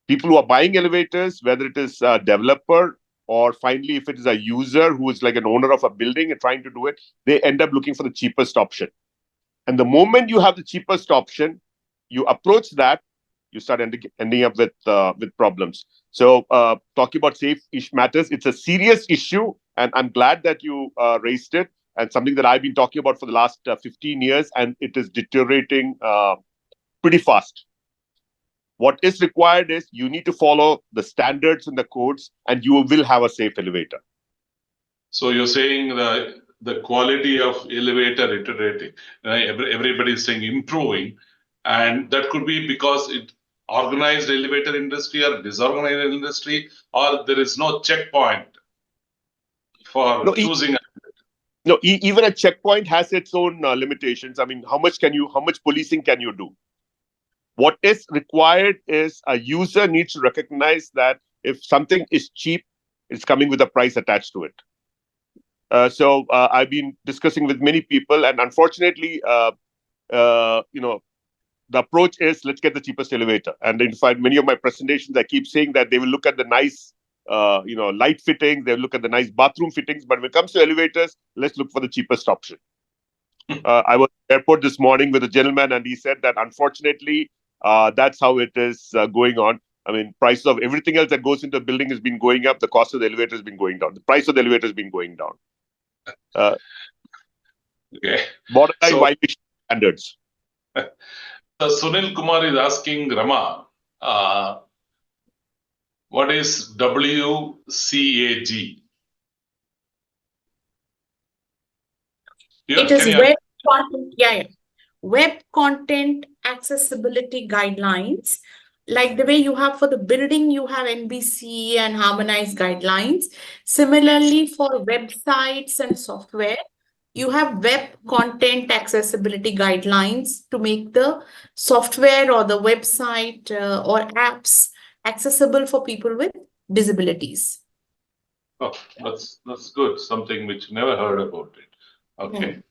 people who are buying elevators, whether it is a developer or finally if it is a user who is like an owner of a building and trying to do it, they end up looking for the cheapest option. And the moment you have the cheapest option, you approach that, you start ending up with problems. So talking about safe matters, it's a serious issue, and I'm glad that you raised it, and something that I've been talking about for the last 15 years, and it is deteriorating pretty fast. What is required is you need to follow the standards and the codes, and you will have a safe elevator. So you're saying the quality of elevator iterating, everybody is saying improving, and that could be because it organized elevator industry or disorganized industry, or there is no checkpoint for choosing. Even a checkpoint has its own limitations. I mean, how much policing can you do? What is required is a user needs to recognize that if something is cheap, it's coming with a price attached to it. So I've been discussing with many people, and unfortunately, the approach is let's get the cheapest elevator. And in fact, many of my presentations, I keep saying that they will look at the nice, light fittings, they'll look at the nice bathroom fittings, but when it comes to elevators, let's look for the cheapest option. I was at the airport this morning with a gentleman, and he said that unfortunately, that's how it is going on. I mean, prices of everything else that goes into a building has been going up. The cost of the elevator has been going down. The price of the elevator has been going down. Okay. Borderline violation standards. Sunil Kumar is asking Rama, what is WCAG? It is web content, web content accessibility guidelines. Like the way you have for the building, you have NBC and harmonized guidelines. Similarly, for websites and software, you have web content accessibility guidelines to make the software or the website or apps accessible for people with disabilities. Oh, that's good. Something which never heard about it. Okay.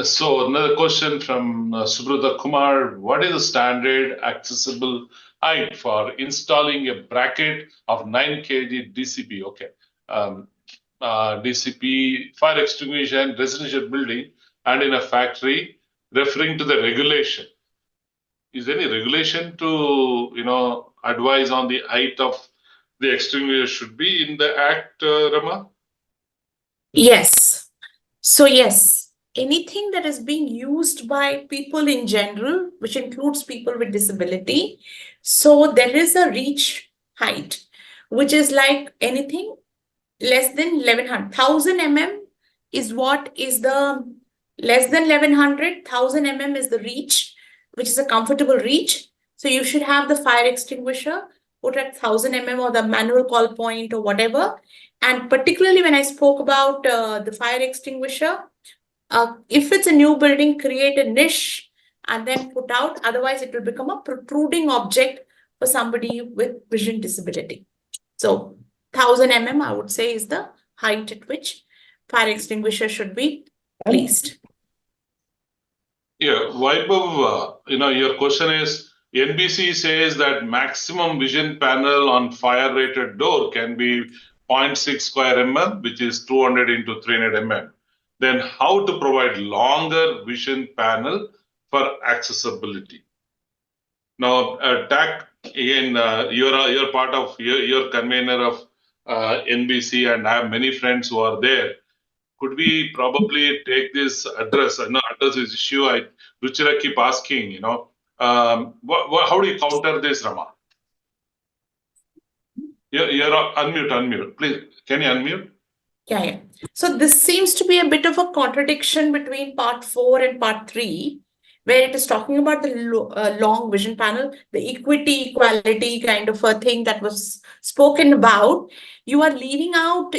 So another question from Subrata Kumar. What is the standard accessible height for installing a bracket of 9 kg DCP? Okay. DCP, fire extinguisher, residential building, and in a factory, referring to the regulation. Is there any regulation to, advise on the height of the extinguisher should be in the Act, Rama? Yes. So yes, anything that is being used by people in general, which includes people with disability. So there is a reach height, which is like anything less than 1100. 1000 mm is what is the less than 1100. 1000 mm is the reach, which is a comfortable reach. So you should have the fire extinguisher put at 1000 mm or the manual call point or whatever. And particularly when I spoke about the fire extinguisher, if it's a new building, create a niche and then put out. Otherwise, it will become a protruding object for somebody with vision disability. So 1000 mm, I would say, is the height at which fire extinguisher should be placed. Yeah, Vaibhav, your question is, NBC says that maximum vision panel on fire-rated door can be 0.6 square mm, which is 200 into 300 mm. Then how to provide longer vision panel for accessibility? Now, TAC, again, you're part of, you're convener of NBC, and I have many friends who are there. Could we probably take this address this issue? Ruchira keep asking, how do you counter this, Rama? You're unmute. Please, can you unmute? Yeah. So this seems to be a bit of a contradiction between part 4 and part 3, where it is talking about the long vision panel, the equity, equality kind of a thing that was spoken about. You are leaving out,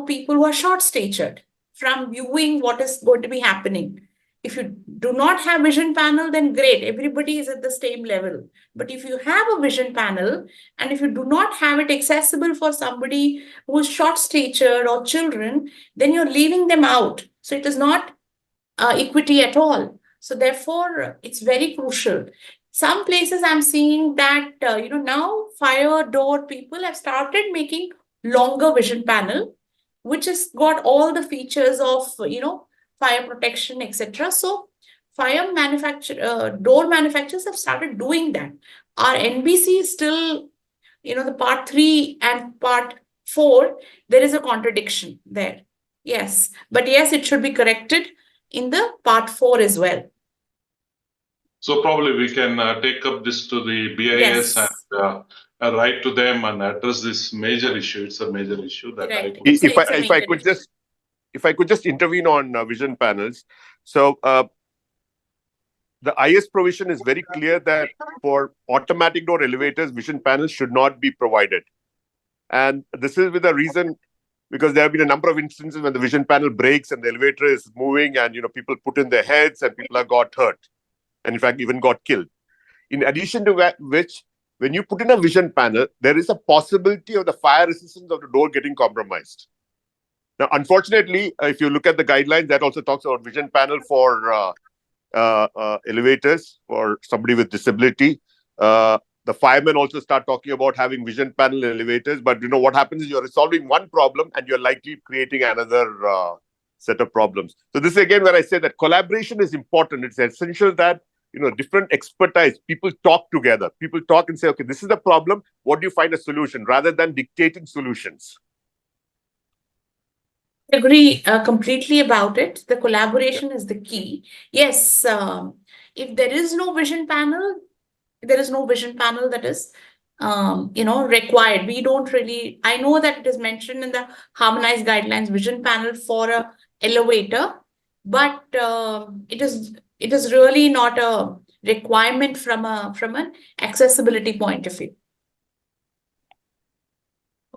people who are short-statured from viewing what is going to be happening. If you do not have vision panel, then great, everybody is at the same level. But if you have a vision panel, and if you do not have it accessible for somebody who is short-statured or children, then you're leaving them out. So it is not equity at all. So therefore, it's very crucial. Some places I'm seeing that, now fire door people have started making longer vision panel, which has got all the features of, fire protection, etc. So door manufacturers have started doing that. Our NBC is still, the part 3 and part 4, there is a contradiction there. Yes, but yes, it should be corrected in the part 4 as well. So probably we can take up this to the BIS Yes. and write to them and address this major issue. It's a major issue that Right. I It's a If I could just intervene on vision panels. So the IS provision is very clear that for automatic door elevators, vision panels should not be provided. And this is with a reason, because there have been a number of instances when the vision panel breaks and the elevator is moving and, people put in their heads and people have got hurt. And in fact, even got killed. In addition to which, when you put in a vision panel, there is a possibility of the fire resistance of the door getting compromised. Now, unfortunately, if you look at the guidelines, that also talks about vision panel for elevators for somebody with disability. The firemen also start talking about having vision panel elevators. But what happens is you're resolving one problem and you're likely creating another set of problems. So this is again where I say that collaboration is important. It's essential that different expertise, people talk together. People talk and say, okay, this is the problem. What do you find a solution, rather than dictating solutions? I agree completely about it. The collaboration is the key. Yes, if there is no vision panel, that is required. We don't really, I know that it is mentioned in the harmonized guidelines, vision panel for a elevator, but it is really not a requirement from an accessibility point of view.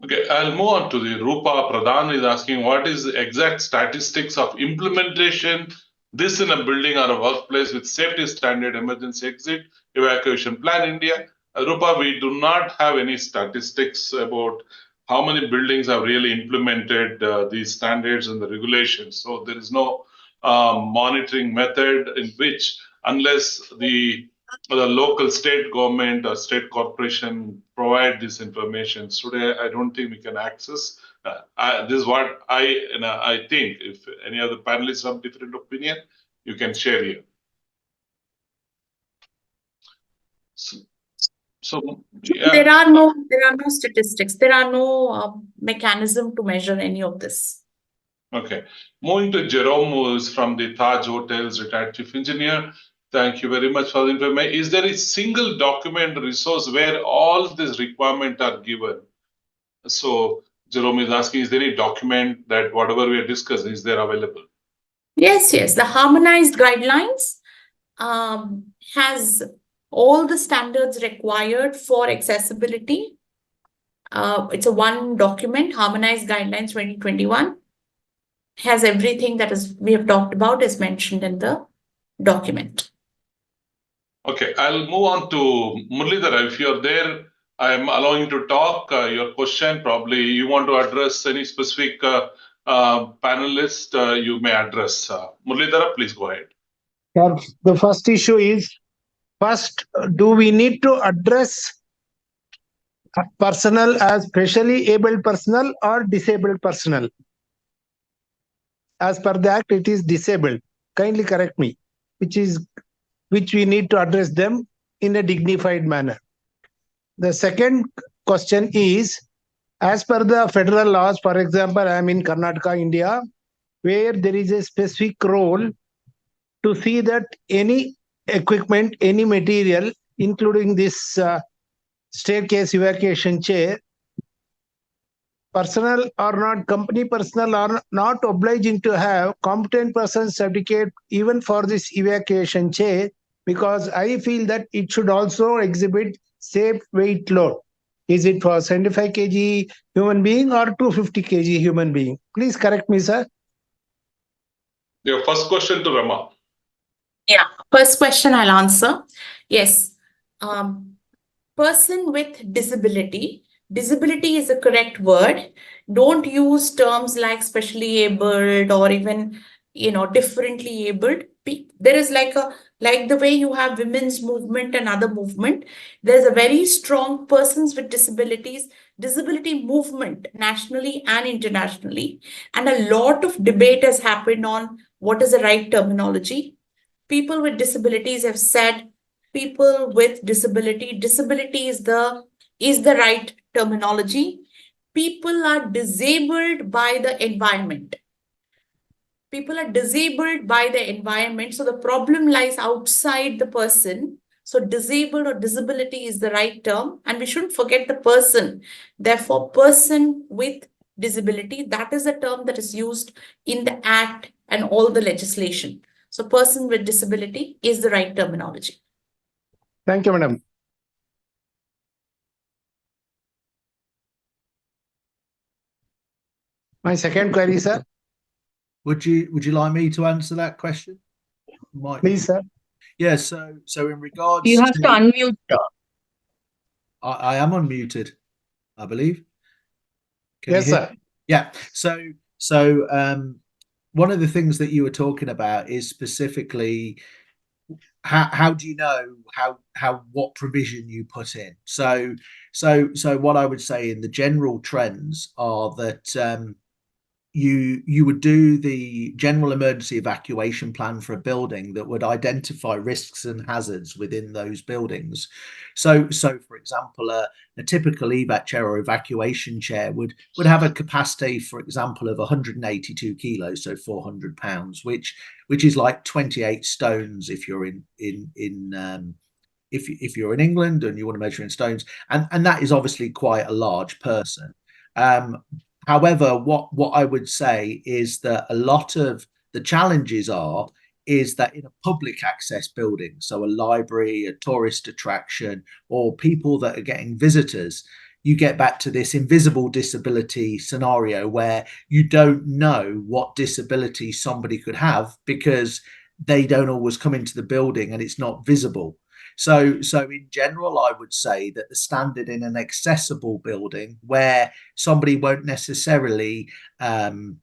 Okay, I'll move on to the Rupa Pradhan is asking what is the exact statistics of implementation this in a building or a workplace with safety standard emergency exit evacuation plan India. Rupa, we do not have any statistics about how many buildings have really implemented these standards and the regulations. So there is no monitoring method in which, unless the local state government or state corporation provide this information. Today, I don't think we can access. This is what I think. If any other panelists have different opinion, you can share here. So yeah. There are no statistics. There are no mechanism to measure any of this. Okay. Moving to Jerome, who is from the Taj Hotels, retired chief engineer. Thank you very much for the information. Is there a single document resource where all these requirements are given? So Jerome is asking, is there any document that whatever we are discussing, is there available? Yes. The harmonized guidelines has all the standards required for accessibility. It's a one document, harmonized guidelines 2021. Has everything that we have talked about is mentioned in the document. Okay, I'll move on to Muralidhar. If you're there, I'm allowing you to talk. Your question, probably you want to address any specific panelist, you may address. Muralidhar, please go ahead. Yeah, the first issue is, do we need to address personnel as specially abled personnel or disabled personnel? As per the Act, it is disabled. Kindly correct me. Which we need to address them in a dignified manner. The second question is, as per the federal laws, for example, I am in Karnataka, India, where there is a specific role to see that any equipment, any material, including this staircase evacuation chair, personnel or not, company personnel are not obliging to have competent person certificate even for this evacuation chair, because I feel that it should also exhibit safe weight load. Is it for 75 kg human being or 250 kg human being? Please correct me, sir. Your first question to Rama. Yeah, first question I'll answer. Yes. Person with disability. Disability is a correct word. Don't use terms like specially abled or even, differently abled. There is like the way you have women's movement and other movement. There's a very strong persons with disability movement nationally and internationally. And a lot of debate has happened on what is the right terminology. People with disabilities have said people with disability is the right terminology. People are disabled by the environment. People are disabled by the environment, so the problem lies outside the person. So disabled or disability is the right term, and we shouldn't forget the person. Therefore, person with disability, that is the term that is used in the act and all the legislation. So person with disability is the right terminology. Thank you, madam. My second query, sir. Would you like me to answer that question? Please, sir. Yeah, so in regards You have to unmute. I am unmuted, I believe. Can Yes, you hear? sir. Yeah. So one of the things that you were talking about is specifically how do you know what provision you put in? So what I would say in the general trends are that you would do the general emergency evacuation plan for a building that would identify risks and hazards within those buildings. So for example, a typical evac chair or evacuation chair would have a capacity, for example, of 182 kilos, so 400 pounds, which is like 28 stones if you're if you're in England and you want to measure in stones, and that is obviously quite a large person. However, what I would say is that a lot of the challenges is that in a public access building, so a library, a tourist attraction, or people that are getting visitors, you get back to this invisible disability scenario where you don't know what disability somebody could have because they don't always come into the building and it's not visible. So in general, I would say that the standard in an accessible building where somebody won't necessarily know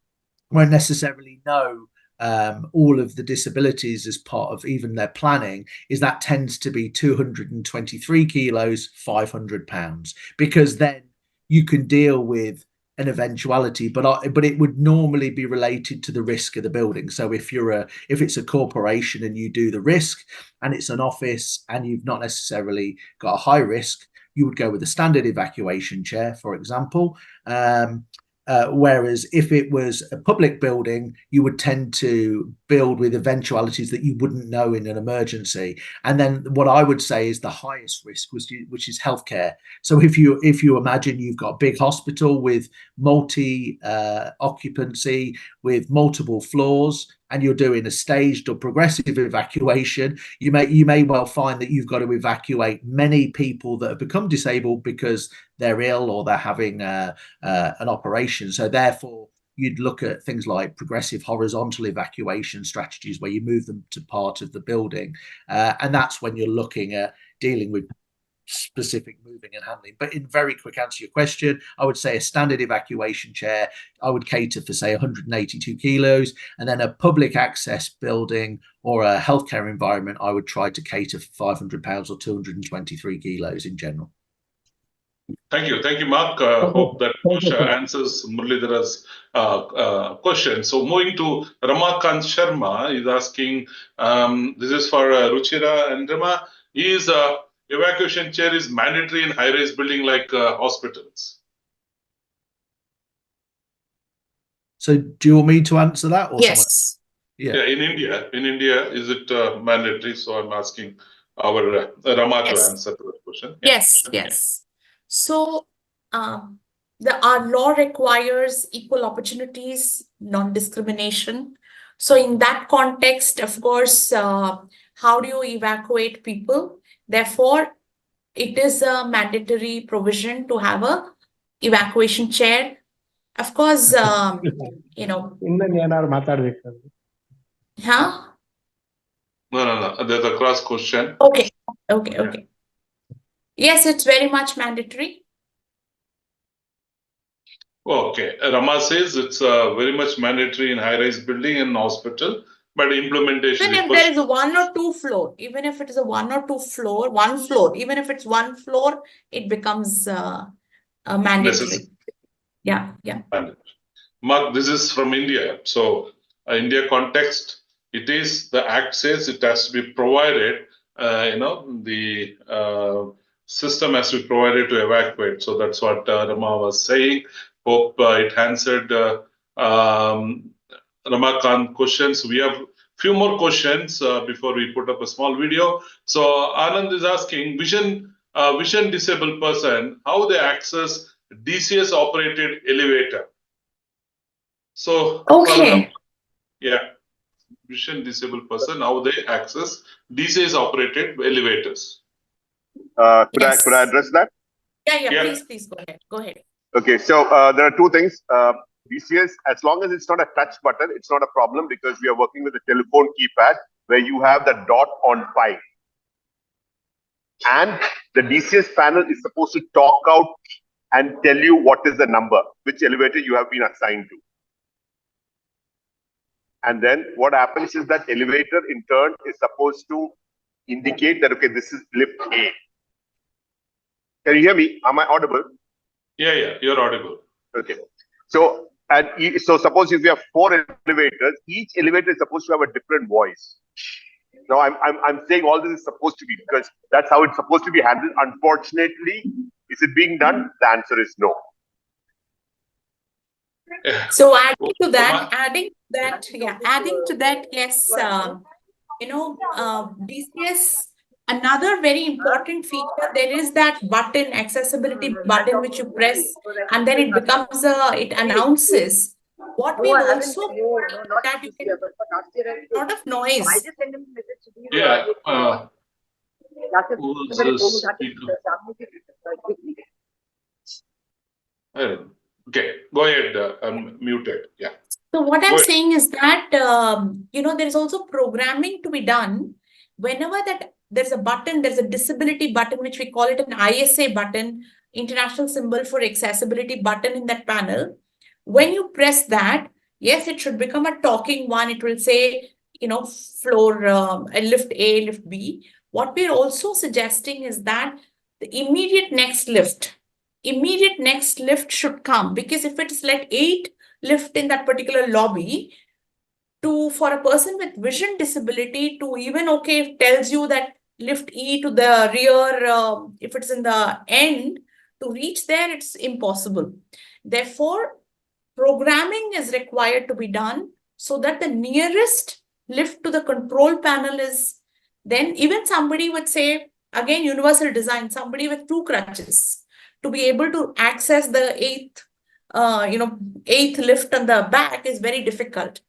all of the disabilities as part of even their planning is that tends to be 223 kilos, 500 pounds, because then you can deal with an eventuality, but it would normally be related to the risk of the building. So if it's a corporation and you do the risk and it's an office and you've not necessarily got a high risk, you would go with a standard evacuation chair, for example. Whereas if it was a public building, you would tend to build with eventualities that you wouldn't know in an emergency. And then what I would say is the highest risk, which is healthcare. So if you imagine you've got a big hospital with occupancy, with multiple floors, and you're doing a staged or progressive evacuation, you may well find that you've got to evacuate many people that have become disabled because they're ill or they're having an operation. So therefore, you'd look at things like progressive horizontal evacuation strategies where you move them to part of the building. And that's when you're looking at dealing with specific moving and handling. But in very quick answer to your question, I would say a standard evacuation chair, I would cater for, say, 182 kilos. And then a public access building or a healthcare environment, I would try to cater for 500 pounds or 223 kilos in general. Thank you, Mark. Hope that answers Muralidhara's question. So moving to Ramakant Sharma is asking, this is for Ruchira and Rama, is evacuation chair is mandatory in high-rise building like hospitals? So do you want me to answer that or someone? Yes. Yeah, in India, is it mandatory? So I'm asking our Rama to Yes. answer to that question. Yeah. Yes. So, our law requires equal opportunities, non-discrimination. So in that context, of course, how do you evacuate people? Therefore, it is a mandatory provision to have a evacuation chair. Of course, you know, ಇನ್ನೊಂದು ಏನಾದ್ರು ಮಾತಾಡ್ಬೇಕು huh? No. There's a cross question. Okay. Yes, it's very much mandatory. Okay. Rama says it's very much mandatory in high-rise building and hospital, but implementation Even is if there is a 1 or 2 floor, even if it is a 1 or 2 floor, one floor, even if it's 1 floor, it becomes mandatory. necessary. Yeah. Mark, this is from India. So, India context, it is the Act says it has to be provided. The system has to be provided to evacuate. So that's what Rama was saying. Hope it answered Ramakant questions. We have few more questions before we put up a small video. So Anand is asking, vision disabled person, how they access DCS operated elevator. So, Okay. vision disabled person, how they access DCS operated elevators. Could Yes. I address that? Yeah. Yeah. Please go ahead. Okay, so there are two things. DCS, as long as it's not a touch button, it's not a problem because we are working with a telephone keypad where you have the dot on 5. And the DCS panel is supposed to talk out and tell you what is the number, which elevator you have been assigned to. And then what happens is that elevator in turn is supposed to indicate that, okay, this is lift A. Can you hear me? Am I audible? Yeah, you're audible. Okay. So suppose if you have 4 elevators, each elevator is supposed to have a different voice. Now I'm saying all this is supposed to be because that's how it's supposed to be handled. Unfortunately, is it being done? The answer is no. So adding to that, yes, DCS, another very important feature, there is that button, accessibility button, which you press and then it becomes it announces. What we've also that you can a lot of noise. Yeah. Who's this speaker? Okay, go ahead. I'm muted. Yeah. So what Go I'm ahead. saying is that, there is also programming to be done. Whenever that there's a button, there's a disability button, which we call it an ISA button, International Symbol for Accessibility button in that panel. When you press that, yes, it should become a talking one. It will say, floor, lift A, lift B. What we're also suggesting is that the immediate next lift should come, because if it is let 8 lift in that particular lobby, for a person with vision disability to even, it tells you that lift E to the rear, if it's in the end, to reach there, it's impossible. Therefore, programming is required to be done so that the nearest lift to the control panel is, then even somebody would say, again, universal design, somebody with 2 crutches to be able to access the 8th lift on the back is very difficult.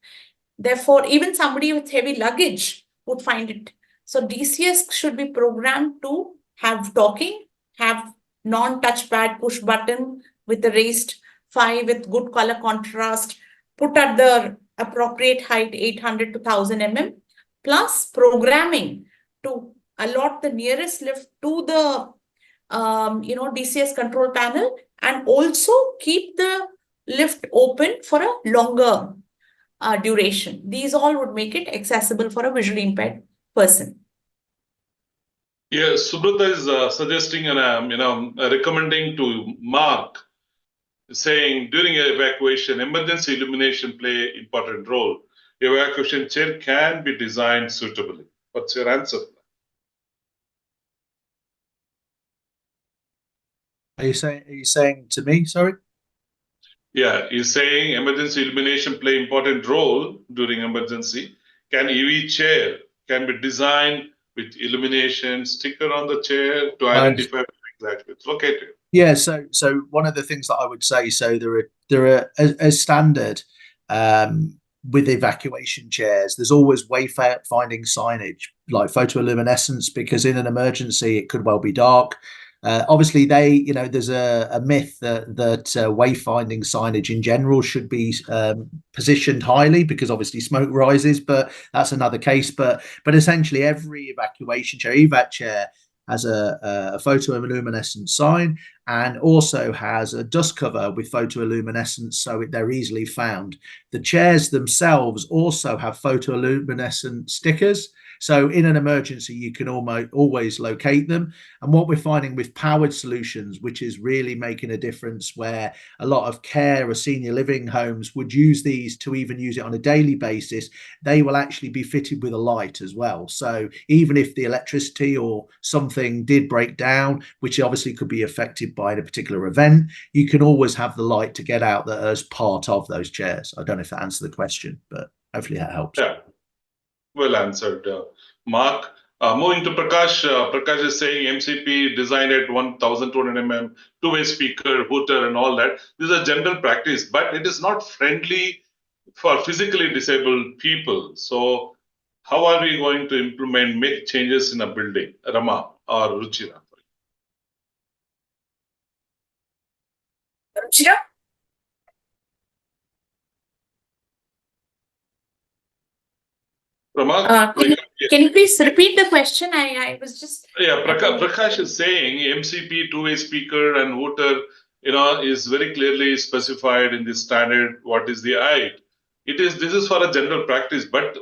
Therefore, even somebody with heavy luggage would find it. So DCS should be programmed to have talking, have non-touchpad push button with a raised 5 with good color contrast, put at the appropriate height 800 to 1000 mm, plus programming to allot the nearest lift to the DCS control panel, and also keep the lift open for a longer duration. These all would make it accessible for a visually impaired person. Yeah, Subrata is suggesting and recommending to Mark, saying during evacuation, emergency illumination play important role. Evacuation chair can be designed suitably. What's your answer? Are you saying to me? Sorry. Yeah, he's saying emergency illumination play important role during emergency. Can EV chair can be designed with illumination sticker on the chair to identify exactly it's located? Yeah, so one of the things that I would say, so there are as standard with evacuation chairs, there's always wayfinding signage like photoluminescence, because in an emergency it could well be dark. Obviously, there's a myth that wayfinding signage in general should be positioned highly because obviously smoke rises, but that's another case. But essentially, every evacuation chair, evac chair, has a photoluminescent sign and also has a dust cover with photoluminescence, so they're easily found. The chairs themselves also have photoluminescent stickers, so in an emergency you can always locate them. And what we're finding with powered solutions, which is really making a difference, where a lot of care or senior living homes would use these to even use it on a daily basis, they will actually be fitted with a light as well. So even if the electricity or something did break down, which obviously could be affected by a particular event, you can always have the light to get out that as part of those chairs. I don't know if that answers the question, but hopefully that helps. Yeah, well answered, Mark. Moving to Prakash, Prakash is saying MCP designed at 1200 mm, two-way speaker, hooter, and all that. This is a general practice, but it is not friendly for physically disabled people. So, how are we going to make changes in a building, Rama or Ruchira? Ruchira? Rama, Can you please repeat the question? I was just. Yeah, Prakash is saying MCP two-way speaker and hooter, is very clearly specified in the standard. What is the height? This is for a general practice, but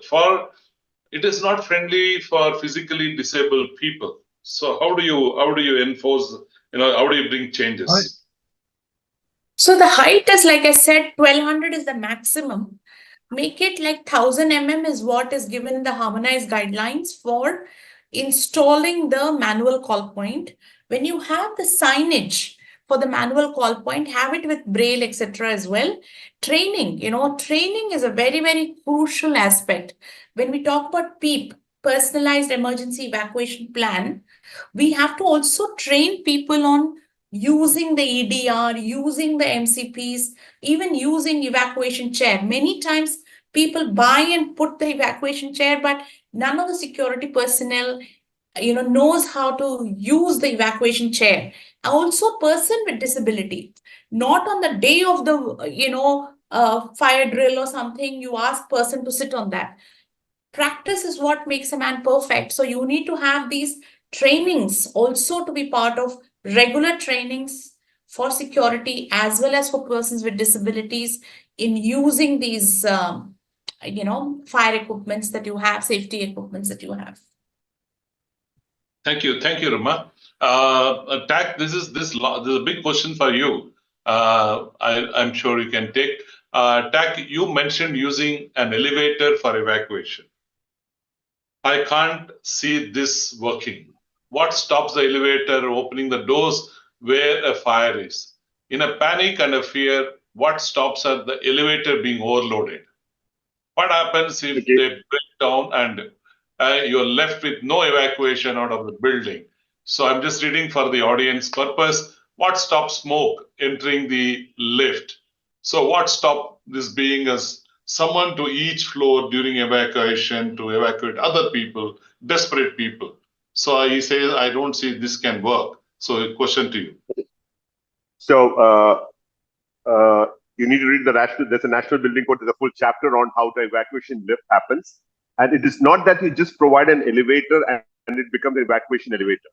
it is not friendly for physically disabled people. So how do you enforce? How do you bring changes? So the height is, like I said, 1200 is the maximum. Make it like 1000 mm is what is given in the harmonized guidelines for installing the manual call point. When you have the signage for the manual call point, have it with braille, etc. as well. Training is a very, very crucial aspect. When we talk about PEEP, personalized emergency evacuation plan, we have to also train people on using the EDR, using the MCPs, even using evacuation chair. Many times people buy and put the evacuation chair, but none of the security personnel knows how to use the evacuation chair. Also, person with disability, not on the day of the fire drill or something, you ask person to sit on that. Practice is what makes a man perfect. So you need to have these trainings also to be part of regular trainings for security as well as for persons with disabilities in using these fire equipments that you have, safety equipments that you have. Thank you, Rama. Tak, this is a big question for you. I'm sure you can take. Tak, you mentioned using an elevator for evacuation. I can't see this working. What stops the elevator opening the doors where a fire is? In a panic and a fear, what stops the elevator being overloaded? What happens if they break down and you're left with no evacuation out of the building? So I'm just reading for the audience purpose. What stops smoke entering the lift? So what stops this being as someone to each floor during evacuation to evacuate other people, desperate people? So he says, I don't see this can work. So a question to you. So you need to read there's a national building code, there's a full chapter on how the evacuation lift happens. And it is not that you just provide an elevator and it becomes an evacuation elevator.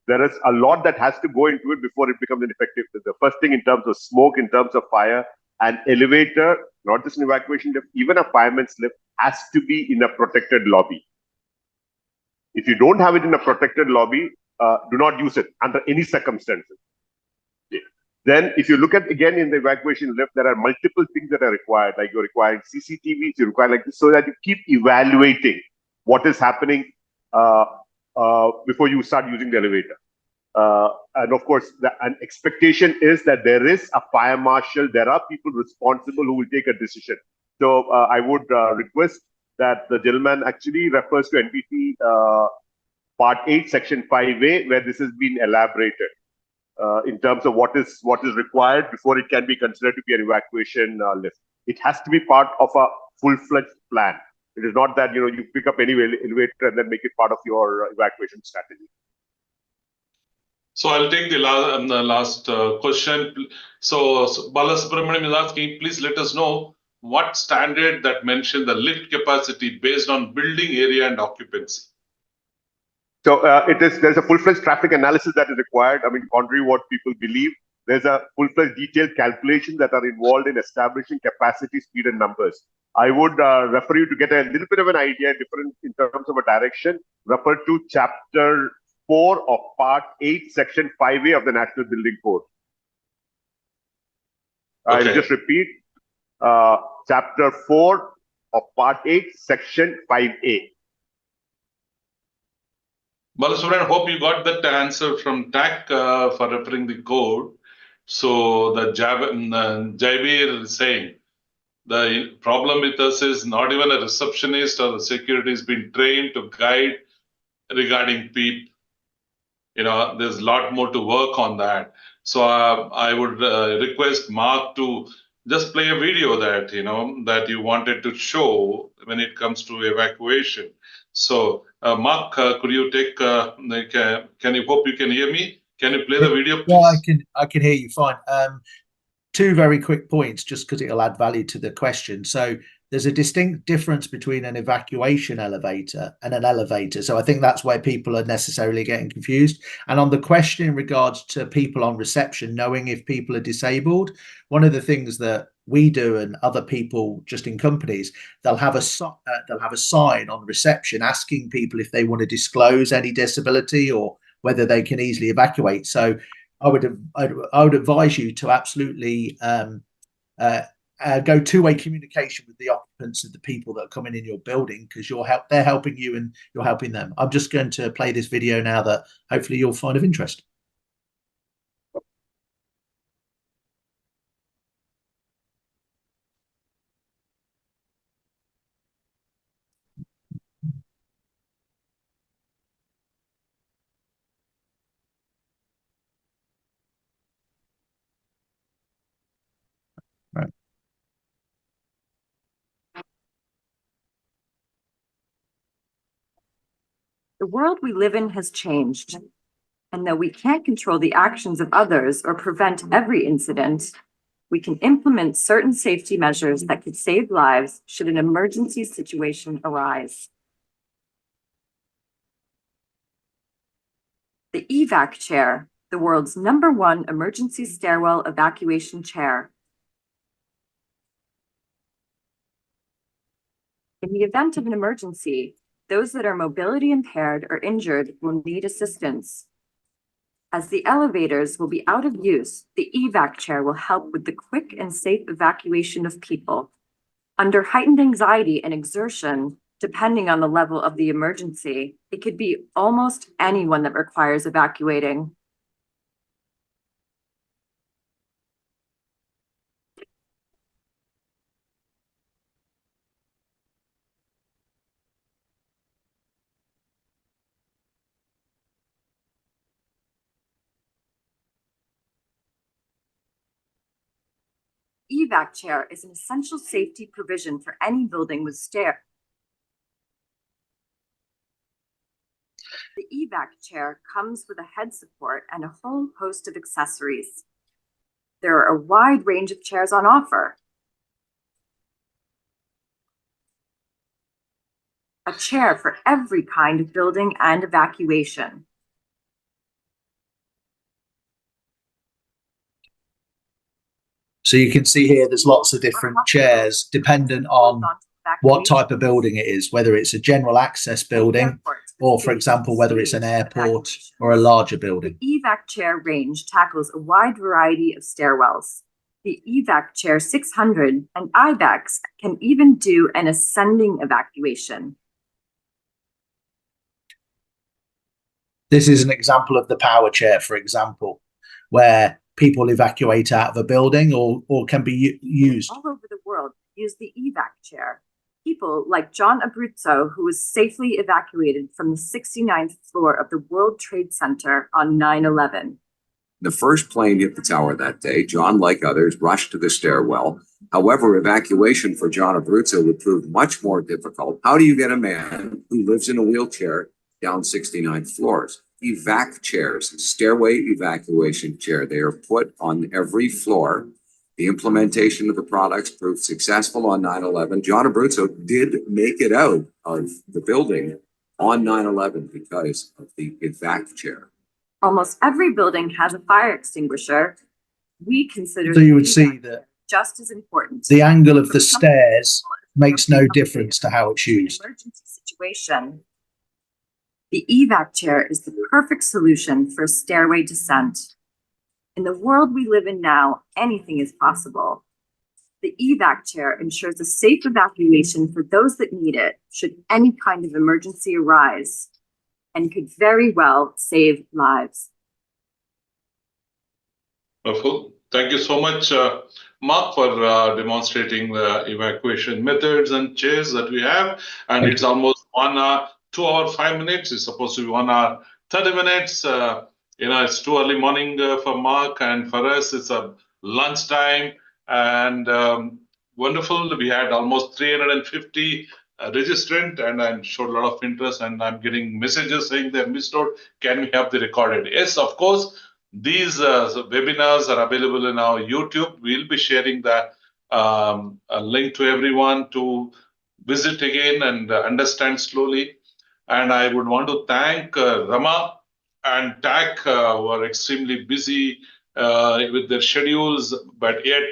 There is a lot that has to go into it before it becomes an effective. The first thing in terms of smoke, in terms of fire, an elevator, not just an evacuation lift, even a fireman's lift has to be in a protected lobby. If you don't have it in a protected lobby, do not use it under any circumstances. Then if you look at, again, in the evacuation lift, there are multiple things that are required, like you're requiring CCTVs, you require like this, so that you keep evaluating what is happening before you start using the elevator. And of course, an expectation is that there is a fire marshal. There are people responsible who will take a decision. So I would request that the gentleman actually refers to NPT Part 8, Section 5A, where this has been elaborated in terms of what is required before it can be considered to be an evacuation lift. It has to be part of a full-fledged plan. It is not that you pick up any elevator and then make it part of your evacuation strategy. So I'll take the last question. So Balasubramaniam is asking, please let us know what standard that mentioned the lift capacity based on building area and occupancy. So there's a full-fledged traffic analysis that is required. I mean, contrary to what people believe, there's a full-fledged detailed calculations that are involved in establishing capacity, speed, and numbers. I would refer you to get a little bit of an idea in terms of a direction. Refer to Chapter 4 of Part 8, Section 5A of the National Building Code. Okay. I'll just repeat. Chapter 4 of Part 8, Section 5A. Balasubramanian, hope you got that answer from TAC for referring the code. So the Jaibir is saying, the problem with us is not even a receptionist or the security has been trained to guide regarding PEEP. There's a lot more to work on that. So I would request Mark to just play a video that, that you wanted to show when it comes to evacuation. So Mark, could you take, hope you can hear me? Can you play the video, please? Yeah, I can hear you fine. Two very quick points, just because it'll add value to the question. So there's a distinct difference between an evacuation elevator and an elevator. So I think that's where people are necessarily getting confused. And on the question in regards to people on reception, knowing if people are disabled, one of the things that we do and other people just in companies, they'll have a sign on reception asking people if they want to disclose any disability or whether they can easily evacuate. So I would advise you to absolutely go two-way communication with the occupants of the people that are coming in your building, because they're helping you and you're helping them. I'm just going to play this video now that hopefully you'll find of interest. Right. The world we live in has changed, and though we can't control the actions of others or prevent every incident, we can implement certain safety measures that could save lives should an emergency situation arise. The EVAC chair, the world's #1 emergency stairwell evacuation chair. In the event of an emergency, those that are mobility impaired or injured will need assistance. As the elevators will be out of use, the EVAC chair will help with the quick and safe evacuation of people. Under heightened anxiety and exertion, depending on the level of the emergency, it could be almost anyone that requires evacuating. EVAC chair is an essential safety provision for any building with stairs. The EVAC chair comes with a head support and a whole host of accessories. There are a wide range of chairs on offer. A chair for every kind of building and evacuation. So you can see here there's lots of different chairs dependent on what type of building it is, whether it's a general access building or, for example, whether it's an airport or a larger building. The EVAC chair range tackles a wide variety of stairwells. The EVAC chair 600 and IVACs can even do an ascending evacuation. This is an example of the power chair, for example, where people evacuate out of a building or can be used. All over the world use the evac chair. People like John Abruzzo, who was safely evacuated from the 69th floor of the World Trade Center on 9/11. The first plane hit the tower that day. John, like others, rushed to the stairwell. However, evacuation for John Abruzzo would prove much more difficult. How do you get a man who lives in a wheelchair down 69 floors? Evac chairs, stairway evacuation chair. They are put on every floor. The implementation of the products proved successful on 9/11. John Abruzzo did make it out of the building on 9/11 because of the evac chair. Almost every building has a fire extinguisher. We consider So you would the see evac that just as important. the angle of For the some stairs people, makes no difference to how it's in an used. emergency situation, the evac chair is the perfect solution for stairway descent. In the world we live in now, anything is possible. The evac chair ensures a safe evacuation for those that need it should any kind of emergency arise, and could very well save lives. Wonderful. Thank you so much, Mark, for demonstrating the evacuation methods and chairs that we have. And Thank it's almost 1 hour, 2 hour, 5 minutes. It's supposed to be 1 hour, 30 minutes. It's too early morning for Mark, and for us, it's a lunchtime. And wonderful. We had almost 350 registrant, and I'm sure a lot of interest. And I'm getting messages saying they missed out. Can we have the recorded? Yes, of course. These webinars are available in our YouTube. We'll be sharing that a link to everyone to visit again and understand slowly. And I would want to thank Rama and TAC, who are extremely busy with their schedules, but yet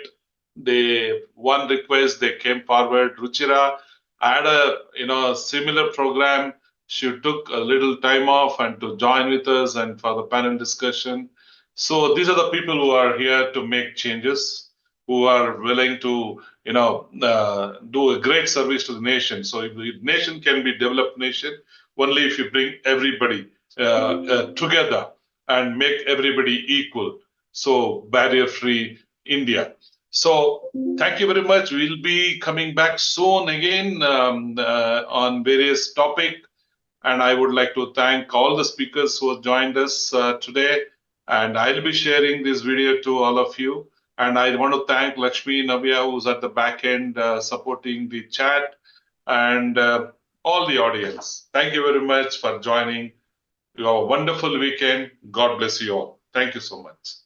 one request they came forward. Ruchira, I had a similar program. She took a little time off and to join with us and for the panel discussion. So these are the people who are here to make changes, who are willing to, do a great service to the nation. So if the nation can be developed nation, only if you bring everybody together and make everybody equal. So barrier-free India. So thank you very much. We'll be coming back soon again on various topics. And I would like to thank all the speakers who have joined us today. And I'll be sharing this video to all of you. And I want to thank Lakshmi Navya, who's at the back end supporting the chat, and all the audience. Thank you very much for joining. You have a wonderful weekend. God bless you all. Thank you so much.